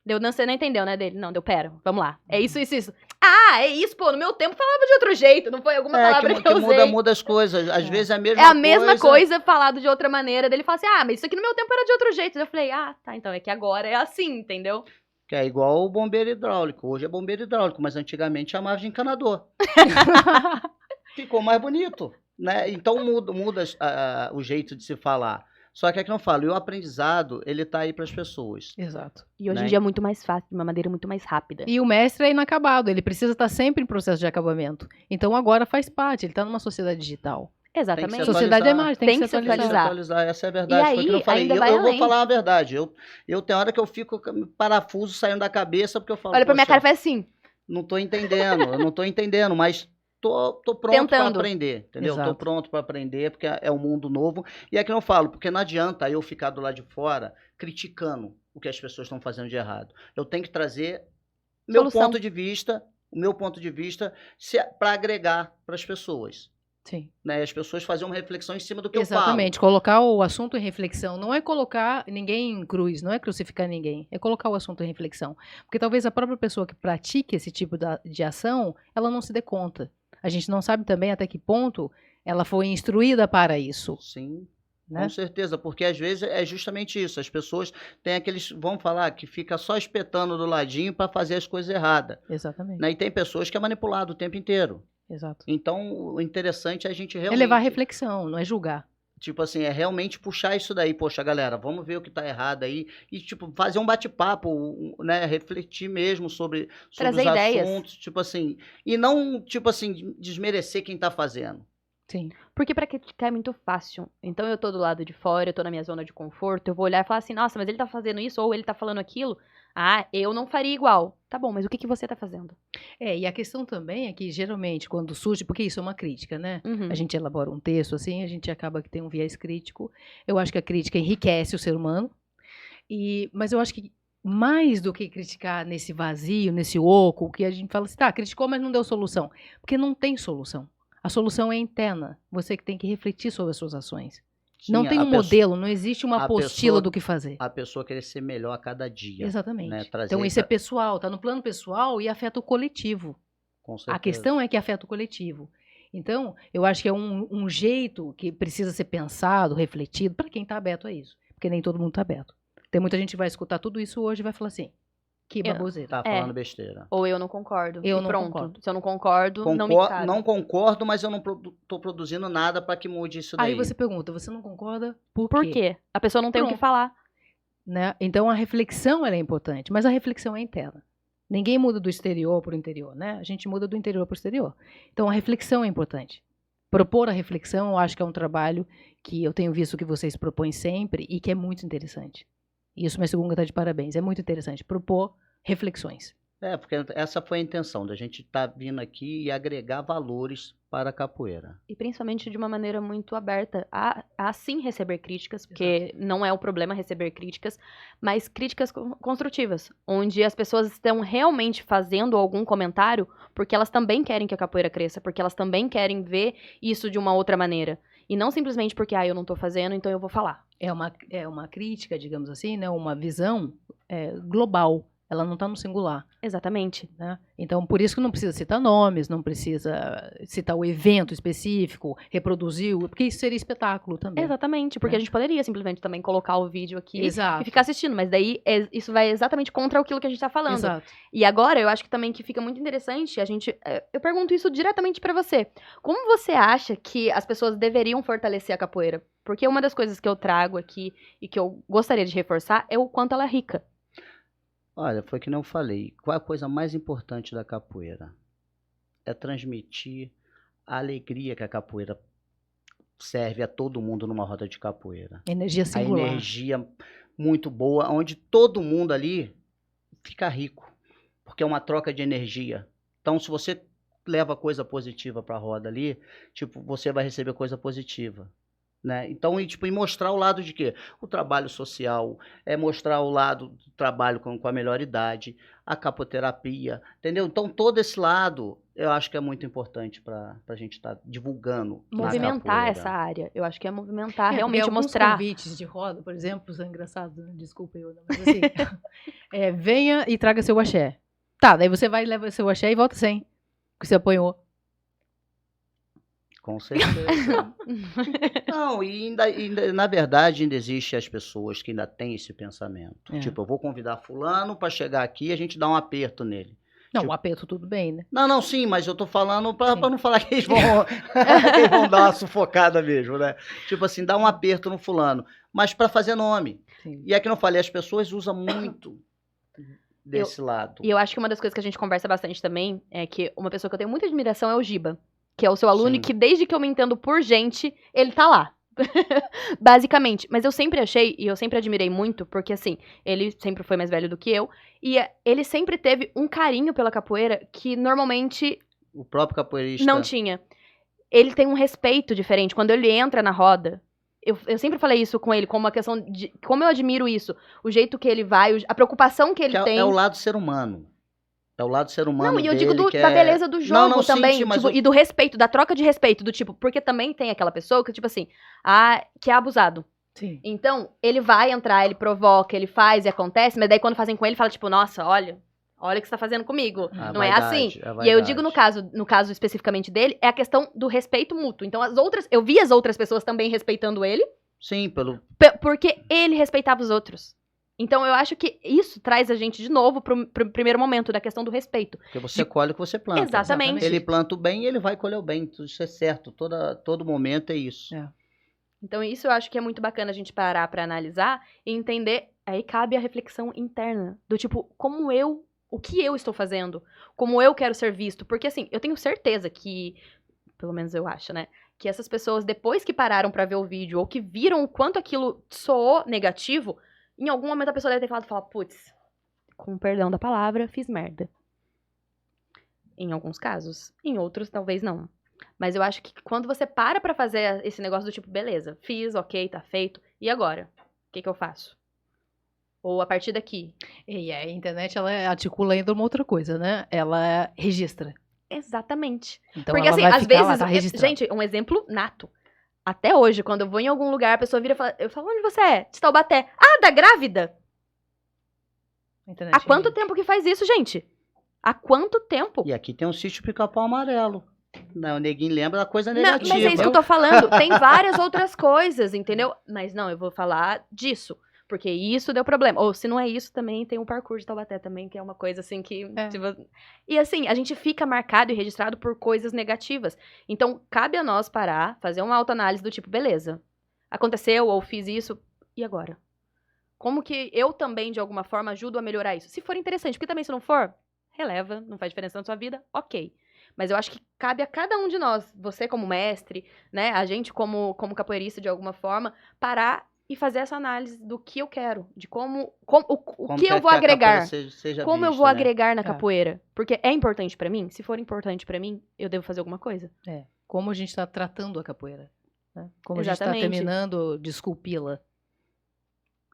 Deu, não, você não entendeu, né, dele? Não, deu, pera, vamos lá. É isso, isso, isso. Ah, é isso, pô, no meu tempo falava de outro jeito, não foi alguma palavra que eu usei. Muda as coisas. Às vezes é a mesma É a coisa. mesma coisa falado de outra maneira. Daí ele fala assim, ah, mas isso aqui no meu tempo era de outro jeito. Eu falei, ah, tá, então é que agora é assim, entendeu? Que é igual o bombeiro hidráulico. Hoje é bombeiro hidráulico, mas antigamente chamava de encanador. Ficou mais bonito, né? Então muda o jeito de se falar. Só que é que não falo, e o aprendizado, ele tá aí para as pessoas. Exato. E hoje em Né? dia é muito mais fácil, de uma maneira muito mais rápida. E o mestre é inacabado, ele precisa estar sempre em processo de acabamento. Então agora faz parte, ele está numa sociedade digital. Exatamente. Tem que Sociedade da imagem, tem que se Tem que se atualizar. atualizar. Essa é a verdade. E Foi o que aí, eu falei. ainda Eu, vai eu vou além. falar a verdade. Eu tenho hora que eu fico com parafuso saindo da cabeça, porque eu falo, Olha pra minha "Poxa, cara e faz assim. não tô entendendo, eu não tô entendendo, mas tô pronto para Tentando. aprender, entendeu? Tô Exato. pronto para aprender, porque é um mundo novo. E é que eu falo, porque não adianta eu ficar do lado de fora criticando o que as pessoas estão fazendo de errado. Eu tenho que trazer meu Solução. ponto de vista, o meu ponto de vista, para agregar para as pessoas. Sim. Né? As pessoas fazerem uma reflexão em cima do que eu Exatamente, colocar o assunto em reflexão. Não é colocar ninguém em cruz, não é crucificar ninguém, é colocar o assunto em reflexão. Porque talvez a própria pessoa que pratique esse tipo de ação, ela não se dê conta. A gente não sabe também até que ponto ela foi instruída para isso. falo. Sim. Né? Com certeza, porque às vezes é justamente isso. As pessoas têm aqueles, vamos falar, que fica só espetando do ladinho para fazer as coisas erradas. Exatamente. Né? E tem pessoas que é manipulado o tempo inteiro. Exato. Então, o interessante é a gente É realmente... levar a reflexão, não é julgar. Tipo assim, é realmente puxar isso daí. Poxa, galera, vamos ver o que tá errado aí. E, tipo, fazer um bate-papo, né? Refletir mesmo sobre Trazer os ideias. assuntos. Tipo assim, e não, tipo assim, desmerecer quem tá fazendo. Sim. Porque pra criticar é muito fácil. Então eu tô do lado de fora, eu tô na minha zona de conforto, eu vou olhar e falar assim, nossa, mas ele tá fazendo isso, ou ele tá falando aquilo. Ah, eu não faria igual. Tá bom, mas o que você tá fazendo? E a questão também é que, geralmente, quando surge, porque isso é uma crítica, né? Uhum. A gente elabora um texto assim, a gente acaba que tem um viés crítico. Eu acho que a crítica enriquece o ser humano. Mas eu acho que mais do que criticar nesse vazio, nesse oco, que a gente fala assim, tá, criticou, mas não deu solução. Porque não tem solução. A solução é interna. Você que tem que refletir sobre as suas ações. Sim, Não tem a um pessoa- modelo, não existe uma a apostila pessoa- do que fazer. A pessoa querer ser melhor a cada dia. Exatamente. Né? Trazer Então isso é essa- pessoal, tá no plano pessoal e afeta o coletivo. Com certeza. A questão é que afeta o coletivo. Então, eu acho que é um jeito que precisa ser pensado, refletido, para quem está aberto a isso. Porque nem todo mundo está aberto. Tem muita gente que vai escutar tudo isso hoje e vai falar assim, que baboseira. Tá falando besteira. Ou eu não concordo. Eu e não pronto. concordo. Se eu não concordo, não me cabe. Não concordo, mas eu não tô produzindo nada para que mude isso daí. Aí você pergunta, você não concorda? Por Por quê? quê? A pessoa não tem o que Pronto. falar. Né? Então, a reflexão ela é importante, mas a reflexão é interna. Ninguém muda do exterior para o interior, né? A gente muda do interior para o exterior. Então, a reflexão é importante. Propor a reflexão, eu acho que é um trabalho que eu tenho visto que vocês propõem sempre e que é muito interessante. E isso, minha segunda está de parabéns. É muito interessante propor reflexões. Porque essa foi a intenção, da gente estar vindo aqui e agregar valores para a capoeira. E principalmente de uma maneira muito aberta a sim receber críticas, porque não é o problema receber críticas, mas críticas construtivas, onde as pessoas estão realmente fazendo algum comentário porque elas também querem que a capoeira cresça, porque elas também querem ver isso de uma outra maneira. E não simplesmente porque, eu não tô fazendo, então eu vou falar. É uma crítica, digamos assim, né? Uma visão global. Ela não está no singular. Exatamente. Né? Então, por isso que não precisa citar nomes, não precisa citar o evento específico, reproduzir, porque isso seria espetáculo também. Exatamente, porque Né? a gente poderia simplesmente também colocar o vídeo aqui Exato. e ficar assistindo, mas daí isso vai exatamente contra aquilo que a gente tá falando. Exato. E agora, eu acho que também que fica muito interessante, eu pergunto isso diretamente pra você. Como você acha que as pessoas deveriam fortalecer a capoeira? Porque uma das coisas que eu trago aqui e que eu gostaria de reforçar é o quanto ela é rica. Olha, foi que não falei. Qual é a coisa mais importante da capoeira? É transmitir a alegria que a capoeira serve a todo mundo numa roda de capoeira. Energia A singular. energia muito boa, onde todo mundo ali fica rico, porque é uma troca de energia. Então, se você leva coisa positiva para a roda ali, tipo, você vai receber coisa positiva. Né? Então, e mostrar o lado de quê? O trabalho social, mostrar o lado do trabalho com a melhor idade, a capoterapia, entendeu? Então, todo esse lado, eu acho que é muito importante para a gente estar divulgando na Movimentar capoeira. essa área. Eu acho que é movimentar, Porque realmente alguns mostrar. convites de roda, por exemplo, são engraçados, né? Desculpa eu, mas assim, venha e traga seu axé. Tá, daí você vai e leva seu axé e volta sem, que você apanhou. Com certeza. Não, e ainda, na verdade, ainda existe as pessoas que ainda têm esse pensamento. É. Tipo, eu vou convidar fulano para chegar aqui e a gente dá um aperto nele. Não, Tipo- o aperto tudo bem, né? Não, sim, mas eu tô falando para Sim. não falar que eles vão, que eles vão dar uma sufocada mesmo, né? Tipo assim, dá um aperto no fulano, mas para fazer nome. Sim. E é que não falei, as pessoas usam muito desse lado. E eu acho que uma das coisas que a gente conversa bastante também é que uma pessoa que eu tenho muita admiração é o Giba, que é o seu aluno Sim. e que desde que eu me entendo por gente, ele tá lá. Basicamente. Mas eu sempre achei, e eu sempre admirei muito, porque assim, ele sempre foi mais velho do que eu, e ele sempre teve um carinho pela capoeira que normalmente O próprio capoeirista... não tinha. Ele tem um respeito diferente. Quando ele entra na roda, eu sempre falei isso com ele, como uma questão de como eu admiro isso. O jeito que ele vai, a preocupação que ele que tem. é o lado ser humano. É o lado ser humano Não, e eu digo dele que da é- beleza do jogo Não, sim, também, sim, mas tipo, e do respeito, da troca de respeito, do tipo, porque também tem aquela pessoa que, tipo assim, que é abusado. Sim. Então, ele vai entrar, ele provoca, ele faz e acontece, mas daí quando fazem com ele, fala, tipo, nossa, olha o que você tá fazendo comigo. A Não é vaidade, assim. a E aí eu digo vaidade. no caso especificamente dele, é a questão do respeito mútuo. Então, eu vi as outras pessoas também respeitando ele, Sim, pelo... porque ele respeitava os outros. Então, eu acho que isso traz a gente de novo pro primeiro momento, da questão do respeito. Porque você colhe o que você planta. Exatamente. Ele planta o bem e ele vai colher o bem. Isso é certo. Todo momento é isso. É. Então, isso eu acho que é muito bacana a gente parar pra analisar e entender. Aí cabe a reflexão interna. Do tipo, o que eu estou fazendo? Como eu quero ser visto? Porque, assim, eu tenho certeza que, pelo menos eu acho, né? Que essas pessoas, depois que pararam pra ver o vídeo ou que viram o quanto aquilo soou negativo, em algum momento a pessoa deve ter falado, putz, com perdão da palavra, fiz merda. Em alguns casos. Em outros, talvez não. Mas eu acho que quando você para pra fazer esse negócio do tipo, beleza, fiz, ok, tá feito, e agora? O que eu faço? Ou a partir daqui? E a internet, ela articula ainda uma outra coisa, né? Ela registra. Exatamente. Então Porque ela assim, vai às ficar lá, vezes, tá registrado. gente, um exemplo nato. Até hoje, quando eu vou em algum lugar, a pessoa vira e fala, eu falo, onde você é? De Taubaté. Ah, da grávida? A internet Há quanto registra. tempo que faz isso, gente? Há quanto tempo? E aqui tem um sítio Pica-Pau Amarelo. Não, o neguinho lembra da coisa Não, negativa. mas é isso que eu tô falando. Tem várias outras coisas, entendeu? Mas não, eu vou falar disso. Porque isso deu problema. Ou se não é isso, também tem o parkour de Taubaté também, que é uma coisa assim que... É. E assim, a gente fica marcado e registrado por coisas negativas. Então, cabe a nós parar, fazer uma autoanálise do tipo, beleza, aconteceu ou fiz isso, e agora? Como que eu também, de alguma forma, ajudo a melhorar isso? Se for interessante, porque também se não for, releva, não faz diferença na sua vida, ok. Mas eu acho que cabe a cada um de nós, você como mestre, né, a gente como capoeirista de alguma forma, parar e fazer essa análise do que eu quero, de o Como que eu vou a capoeira agregar, seja como eu vista, vou né? agregar na É. capoeira. Porque é importante pra mim? Se for importante pra mim, eu devo fazer alguma coisa. Como a gente está tratando a capoeira. Né? Como a gente está Exatamente. terminando de esculpi-la.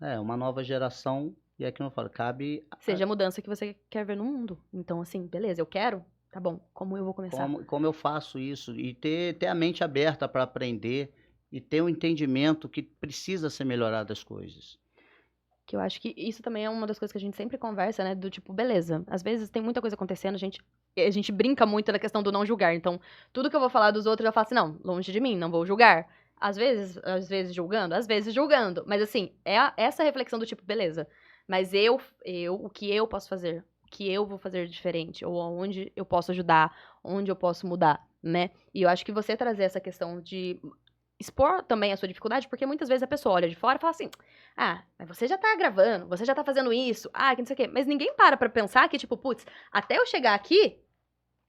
É, uma nova geração, e aqui não falo, cabe Seja a mudança que você quer ver no mundo. Então, assim, beleza, eu quero? Tá bom, como eu vou começar? como eu faço isso, e ter a mente aberta para aprender, e ter um entendimento que precisa ser melhorado as coisas. Que eu acho que isso também é uma das coisas que a gente sempre conversa, né? Do tipo, beleza, às vezes tem muita coisa acontecendo, a gente brinca muito na questão do não julgar. Então, tudo que eu vou falar dos outros, eu falo assim, não, longe de mim, não vou julgar. Às vezes julgando, às vezes julgando. Mas assim, essa reflexão do tipo, beleza, mas o que eu posso fazer? O que eu vou fazer diferente? Ou onde eu posso ajudar? Onde eu posso mudar, né? E eu acho que você trazer essa questão de expor também a sua dificuldade, porque muitas vezes a pessoa olha de fora e fala assim, mas você já tá gravando, você já tá fazendo isso, que não sei o quê. Mas ninguém para pensar que, tipo, putz, até eu chegar aqui,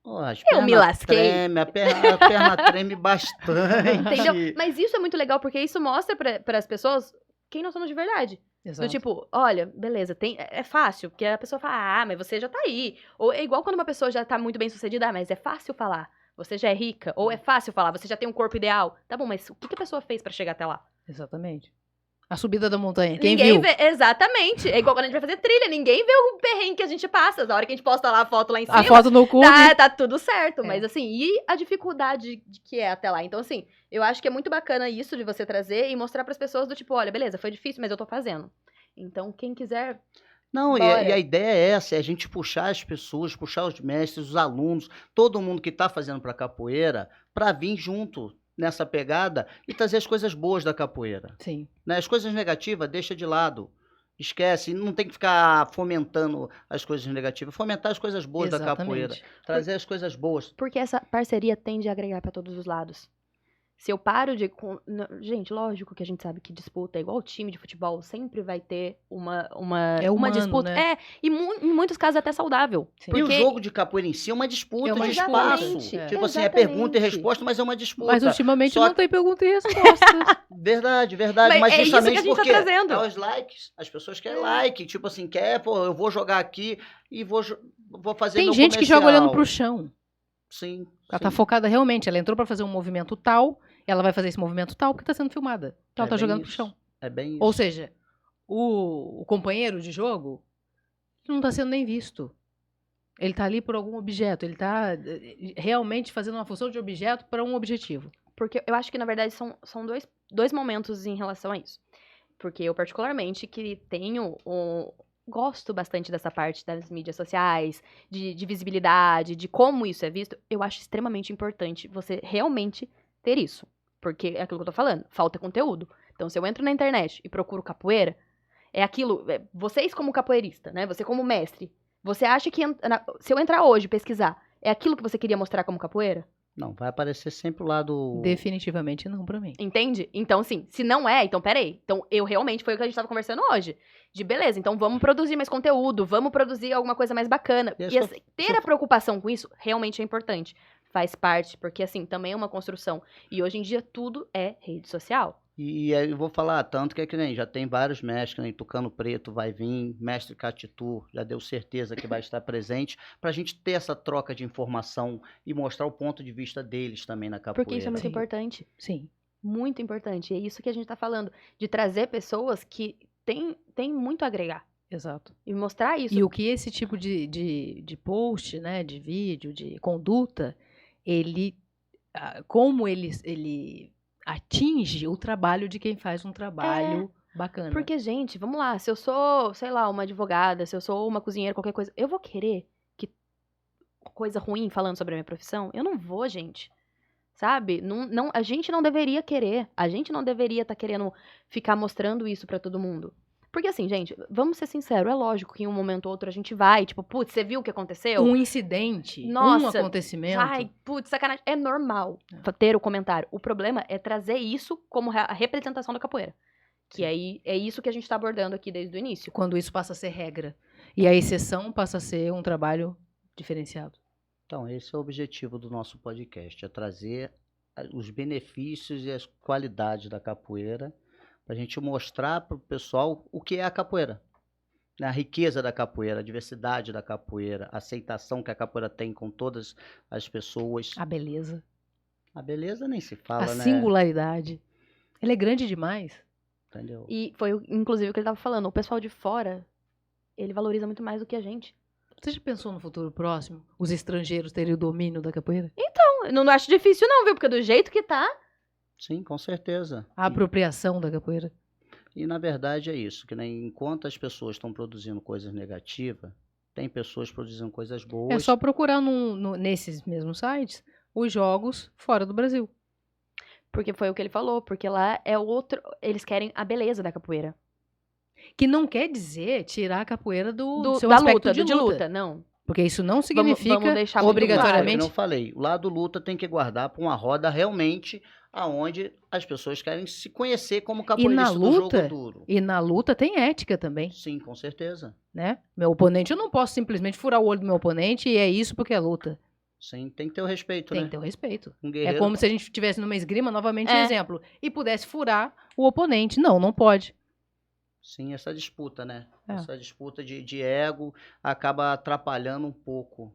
Ó, as eu me pernas lasquei. treme, a perna treme bastante. Entendeu? Mas isso é muito legal, porque isso mostra para as pessoas quem nós somos de verdade. Exato. Do tipo, olha, beleza, é fácil, porque a pessoa fala, mas você já tá aí. Ou é igual quando uma pessoa já tá muito bem sucedida, mas é fácil falar. Você já é rica. Ou é fácil falar, você já tem um corpo ideal. Tá bom, mas o que a pessoa fez pra chegar até lá? Exatamente. A subida da montanha, quem Ninguém viu? vê, exatamente. É igual quando a gente vai fazer trilha, ninguém vê o perrengue que a gente passa. Na hora que a gente posta lá a foto lá em cima, A foto no cu. tá tudo certo. É. Mas assim, e a dificuldade de que é até lá? Então, assim, eu acho que é muito bacana isso de você trazer e mostrar pras pessoas do tipo, olha, beleza, foi difícil, mas eu tô fazendo. Então, quem quiser, Não, e bora. a ideia é essa, é a gente puxar as pessoas, puxar os mestres, os alunos, todo mundo que está fazendo para capoeira, para vir junto nessa pegada e trazer as coisas boas da capoeira. Sim. Né? As coisas negativas, deixa de lado. Esquece, não tem que ficar fomentando as coisas negativas, fomentar as coisas boas da capoeira, Exatamente. trazer as coisas boas. Porque essa parceria tende a agregar pra todos os lados. Se eu paro de. Gente, lógico que a gente sabe que disputa é igual time de futebol, sempre vai ter uma É humano, disputa. né? E em muitos casos até saudável. Sim. E o Porque- jogo de capoeira em si é uma disputa É uma de disputa. espaço. Exatamente, Tipo assim, é pergunta e exatamente. resposta, mas é uma disputa. Mas ultimamente Só não tem pergunta e resposta. Verdade. Mas Mas é isso que a justamente gente tá porque trazendo. é os likes. As pessoas querem like. Tipo assim, eu vou jogar aqui e vou fazer Tem meu gente que joga olhando comercial. pro chão. Sim. Ela tá sim. focada realmente. Ela entrou pra fazer um movimento tal, ela vai fazer esse movimento tal porque tá sendo filmada. Então ela tá bem jogando pro isso. chão. É bem isso. Ou seja, o companheiro de jogo não tá sendo nem visto. Ele tá ali por algum objeto. Ele tá realmente fazendo uma função de objeto para um objetivo. Porque eu acho que, na verdade, são dois momentos em relação a isso. Porque eu, particularmente, que gosto bastante dessa parte das mídias sociais, de visibilidade, de como isso é visto, eu acho extremamente importante você realmente ter isso. Porque é aquilo que eu tô falando, falta conteúdo. Então, se eu entro na internet e procuro capoeira, é aquilo, vocês como capoeirista, né? Você como mestre, você acha que se eu entrar hoje e pesquisar, é aquilo que você queria mostrar como capoeira? Não, vai aparecer sempre o lado... Definitivamente não pra mim. Entende? Então, assim, se não é, então peraí. Então, eu realmente, foi o que a gente tava conversando hoje. De beleza, então vamos produzir mais conteúdo, vamos produzir alguma coisa mais bacana. E E acho que assim, ter a preocupação com isso realmente é importante. Faz parte, porque assim, também é uma construção. E hoje em dia tudo é rede social. E aí eu vou falar, tanto que nem já tem vários mestres, que nem Tucano Preto vai vir, mestre Catitu já deu certeza que vai estar presente, para a gente ter essa troca de informação e mostrar o ponto de vista deles também na capoeira. Porque isso é muito Sim. importante. Sim. Muito importante. E é isso que a gente tá falando. De trazer pessoas que têm muito a agregar. Exato. E mostrar isso. E o que esse tipo de post, né, de vídeo, de conduta, como ele atinge o trabalho de quem faz um trabalho bacana. Porque, gente, vamos lá, se eu sou, sei lá, uma advogada, se eu sou uma cozinheira, qualquer coisa, eu vou querer que coisa ruim falando sobre a minha profissão? Eu não vou, gente. Sabe? Não, a gente não deveria querer. A gente não deveria estar querendo ficar mostrando isso pra todo mundo. Porque assim, gente, vamos ser sinceros, é lógico que em um momento ou outro a gente vai, tipo, putz, você viu o que aconteceu? Um incidente, um Nossa, acontecimento. Ai, putz, sacanagem. É normal ter o comentário. O problema é trazer isso como a representação da capoeira. Que aí é isso que a gente tá abordando aqui desde o início. Quando isso passa a ser regra. E a exceção passa a ser um trabalho diferenciado. Então, esse é o objetivo do nosso podcast, é trazer os benefícios e as qualidades da capoeira, para a gente mostrar para o pessoal o que é a capoeira. A riqueza da capoeira, a diversidade da capoeira, a aceitação que a capoeira tem com todas as pessoas. A beleza. A beleza nem se fala, A né? singularidade. Ela é grande demais. Entendeu? E foi, inclusive, o que ele tava falando. O pessoal de fora, ele valoriza muito mais do que a gente. Você já pensou no futuro próximo? Os estrangeiros terem o domínio da capoeira? Não acho difícil não, viu? Porque do jeito que tá... Sim, com certeza. A apropriação da capoeira? E na verdade é isso, que nem enquanto as pessoas estão produzindo coisas negativas, tem pessoas produzindo coisas É boas. só procurar nesses mesmos sites os jogos fora do Brasil. Porque foi o que ele falou, porque lá é outro. Eles querem a beleza da capoeira. Que não quer dizer tirar a capoeira do seu Da aspecto luta, de de luta. luta, não. Porque isso não significa vamos deixar muito É, que obrigatoriamente. não falei, o lado luta tem que guardar para uma roda realmente aonde as pessoas querem se conhecer como capoeirista do luta? jogo duro. E na luta tem ética também, Sim, com certeza. né? Meu oponente, eu não posso simplesmente furar o olho do meu oponente e é isso porque é luta. Sim, tem que ter o respeito, Tem né? que ter o respeito. Um É guerreiro, como se a gente estivesse numa esgrima, novamente um É. exemplo, e pudesse furar o oponente. Não, não pode. sim, essa disputa, né? É. Essa disputa de ego acaba atrapalhando um pouco,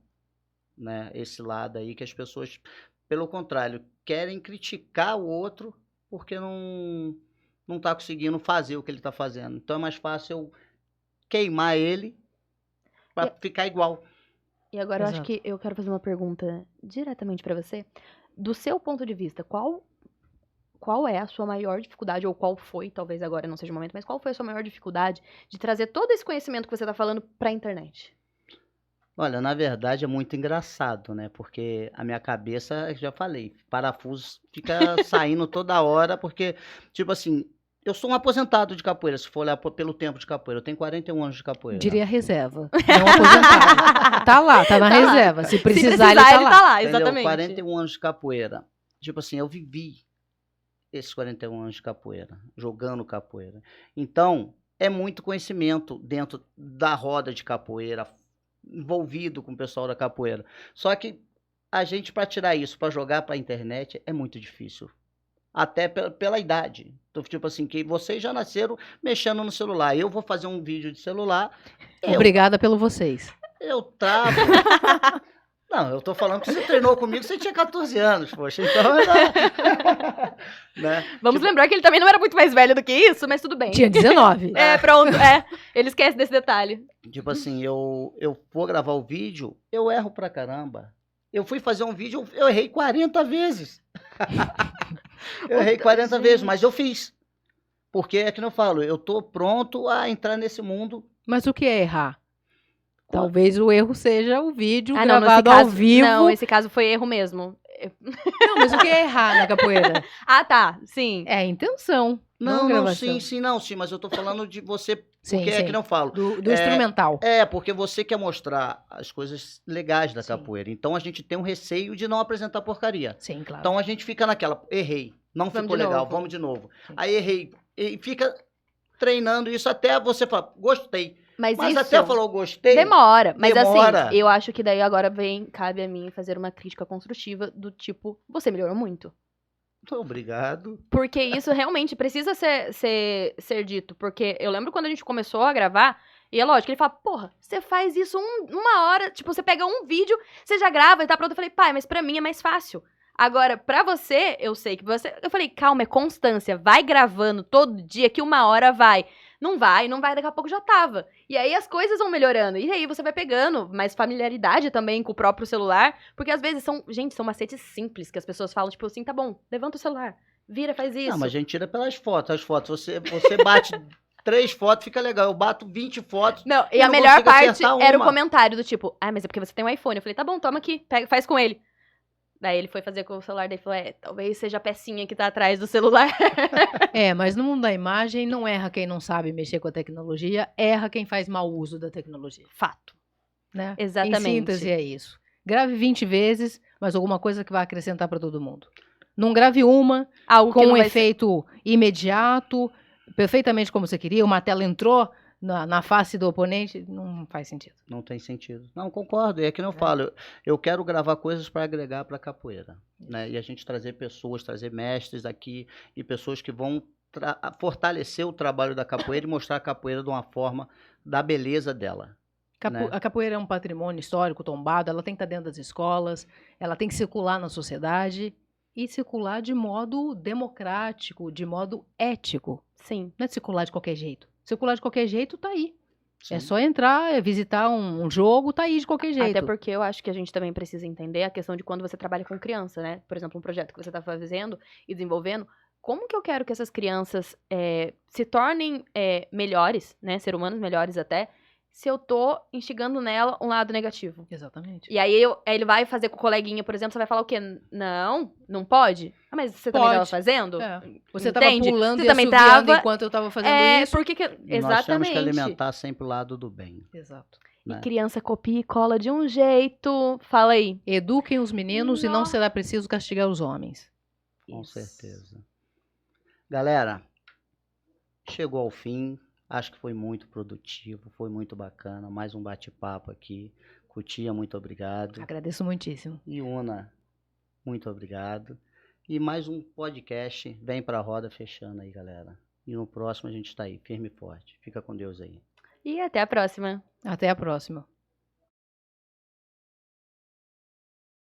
né? Esse lado aí que as pessoas, pelo contrário, querem criticar o outro porque não tá conseguindo fazer o que ele tá fazendo. Então é mais fácil eu queimar ele para ficar igual. E agora eu acho Exato. que eu quero fazer uma pergunta diretamente pra você. Do seu ponto de vista, qual é a sua maior dificuldade, ou qual foi, talvez agora não seja o momento, mas qual foi a sua maior dificuldade de trazer todo esse conhecimento que você tá falando pra internet? Olha, na verdade é muito engraçado, né? Porque a minha cabeça, já falei, parafuso fica saindo toda hora, porque, tipo assim, eu sou um aposentado de capoeira, se for olhar pelo tempo de capoeira. Eu tenho 41 anos de capoeira. Diria reserva. Não aposentado. Tá lá, tá na Tá lá. reserva. Se Se precisar, ele tá lá. Entendeu? exatamente. 41 anos de capoeira. Tipo assim, eu vivi esses 41 anos de capoeira, jogando capoeira. Então, é muito conhecimento dentro da roda de capoeira, envolvido com o pessoal da capoeira. Só que a gente, para tirar isso, para jogar para a internet, é muito difícil. Até pela idade. Então, tipo assim, que vocês já nasceram mexendo no celular. Eu vou fazer um vídeo de celular. Obrigada pelo vocês. Eu travo. Não, eu tô falando que você treinou comigo, você tinha 14 anos, poxa. Então, né? Vamos Tipo, lembrar que ele também não era muito mais velho do que isso, mas tudo bem. Tinha 19. É, pronto, é. Ele esquece desse detalhe. tipo assim, eu vou gravar o vídeo, eu erro pra caramba. Eu fui fazer um vídeo, eu errei 40 vezes. Eu errei 40 vezes, mas eu fiz. Porque é que não falo, eu tô pronto a entrar nesse mundo. Mas o que é errar? Talvez o erro seja o vídeo Nesse gravado ao caso, vivo. Não, esse caso foi erro mesmo. Não, mas o que é errar na capoeira? Ah, tá, sim. É a intenção. Não, gravação. sim, mas eu tô falando de você, Sim, porque é sim. que não falo. Do instrumental. Porque você quer mostrar as coisas legais da Sim. capoeira. Então a gente tem um receio de não apresentar porcaria. Sim, claro. Então a gente fica naquela, errei, não Vamos ficou de legal, novo. vamos de novo. Sim. Aí errei, e fica treinando isso até você falar, gostei. Mas Mas isso até falou gostei, demora. Mas demora. assim, eu acho que daí agora cabe a mim fazer uma crítica construtiva do tipo, você melhorou muito. Obrigado. Porque isso realmente precisa ser dito. Porque eu lembro quando a gente começou a gravar, e é lógico, ele fala, porra, você faz isso uma hora, tipo, você pega um vídeo, você já grava e tá pronto. Eu falei, pai, mas pra mim é mais fácil. Agora, pra você, eu sei que você... Eu falei, calma, é constância, vai gravando todo dia que uma hora vai. Não vai, daqui a pouco já tava. E aí as coisas vão melhorando. E aí você vai pegando mais familiaridade também com o próprio celular. Porque às vezes são macetes simples que as pessoas falam, tipo assim, tá bom, levanta o celular, vira, faz isso. Não, mas a gente tira pelas fotos. As fotos, você bate 3 fotos, fica legal. Eu bato 20 fotos. Não, e eu a não melhor consigo parte acertar era o uma. comentário do tipo, mas é porque você tem um iPhone. Eu falei, tá bom, toma aqui, pega, faz com ele. Daí ele foi fazer com o celular, daí falou, talvez seja a pecinha que tá atrás do celular. Mas no mundo da imagem, não erra quem não sabe mexer com a tecnologia, erra quem faz mau uso da tecnologia. Fato. Né? Exatamente. Em síntese, é isso. Grave 20 vezes, mas alguma coisa que vai acrescentar para todo mundo. Não grave uma Algo que com não um vai ser... efeito imediato, perfeitamente como você queria, uma tela entrou na face do oponente, não faz sentido. Não tem sentido. Não, concordo. É que eu falo. Eu quero gravar coisas para agregar para a capoeira. Né? E a gente trazer pessoas, trazer mestres aqui e pessoas que vão fortalecer o trabalho da capoeira e mostrar a capoeira de uma forma da beleza dela. Né? A capoeira é um patrimônio histórico tombado, ela tem que estar dentro das escolas, ela tem que circular na sociedade e circular de modo democrático, de modo ético. Sim. Não é circular de qualquer jeito. Circular de qualquer jeito, tá aí. Sim. É só entrar, visitar um jogo, tá aí de qualquer jeito. Até porque eu acho que a gente também precisa entender a questão de quando você trabalha com criança, né? Por exemplo, um projeto que você tá fazendo e desenvolvendo, como que eu quero que essas crianças se tornem melhores, né? Ser humanos melhores até, se eu tô instigando nela um lado negativo. Exatamente. E aí ele vai fazer com o coleguinha, por exemplo, você vai falar o quê? Não, não pode? Ah, mas você também tava Pode. fazendo? É. Você tava Entende? pulando Você e também assoviando tava. enquanto eu tava fazendo isso. Por que que... Nós temos que Exatamente. alimentar sempre o lado do bem, Exato. E né? criança copia e cola de um jeito. Fala aí. Eduquem os meninos e não Nossa. será preciso castigar os homens. Com Isso. certeza. Galera, chegou ao fim. Acho que foi muito produtivo, foi muito bacana. Mais um bate-papo aqui. Cutia, muito obrigado. Agradeço muitíssimo. E Una, muito obrigado. E mais um podcast. Vem pra roda fechando aí, galera. E no próximo a gente tá aí, firme e forte. Fica com Deus aí. E até a próxima. Até a próxima.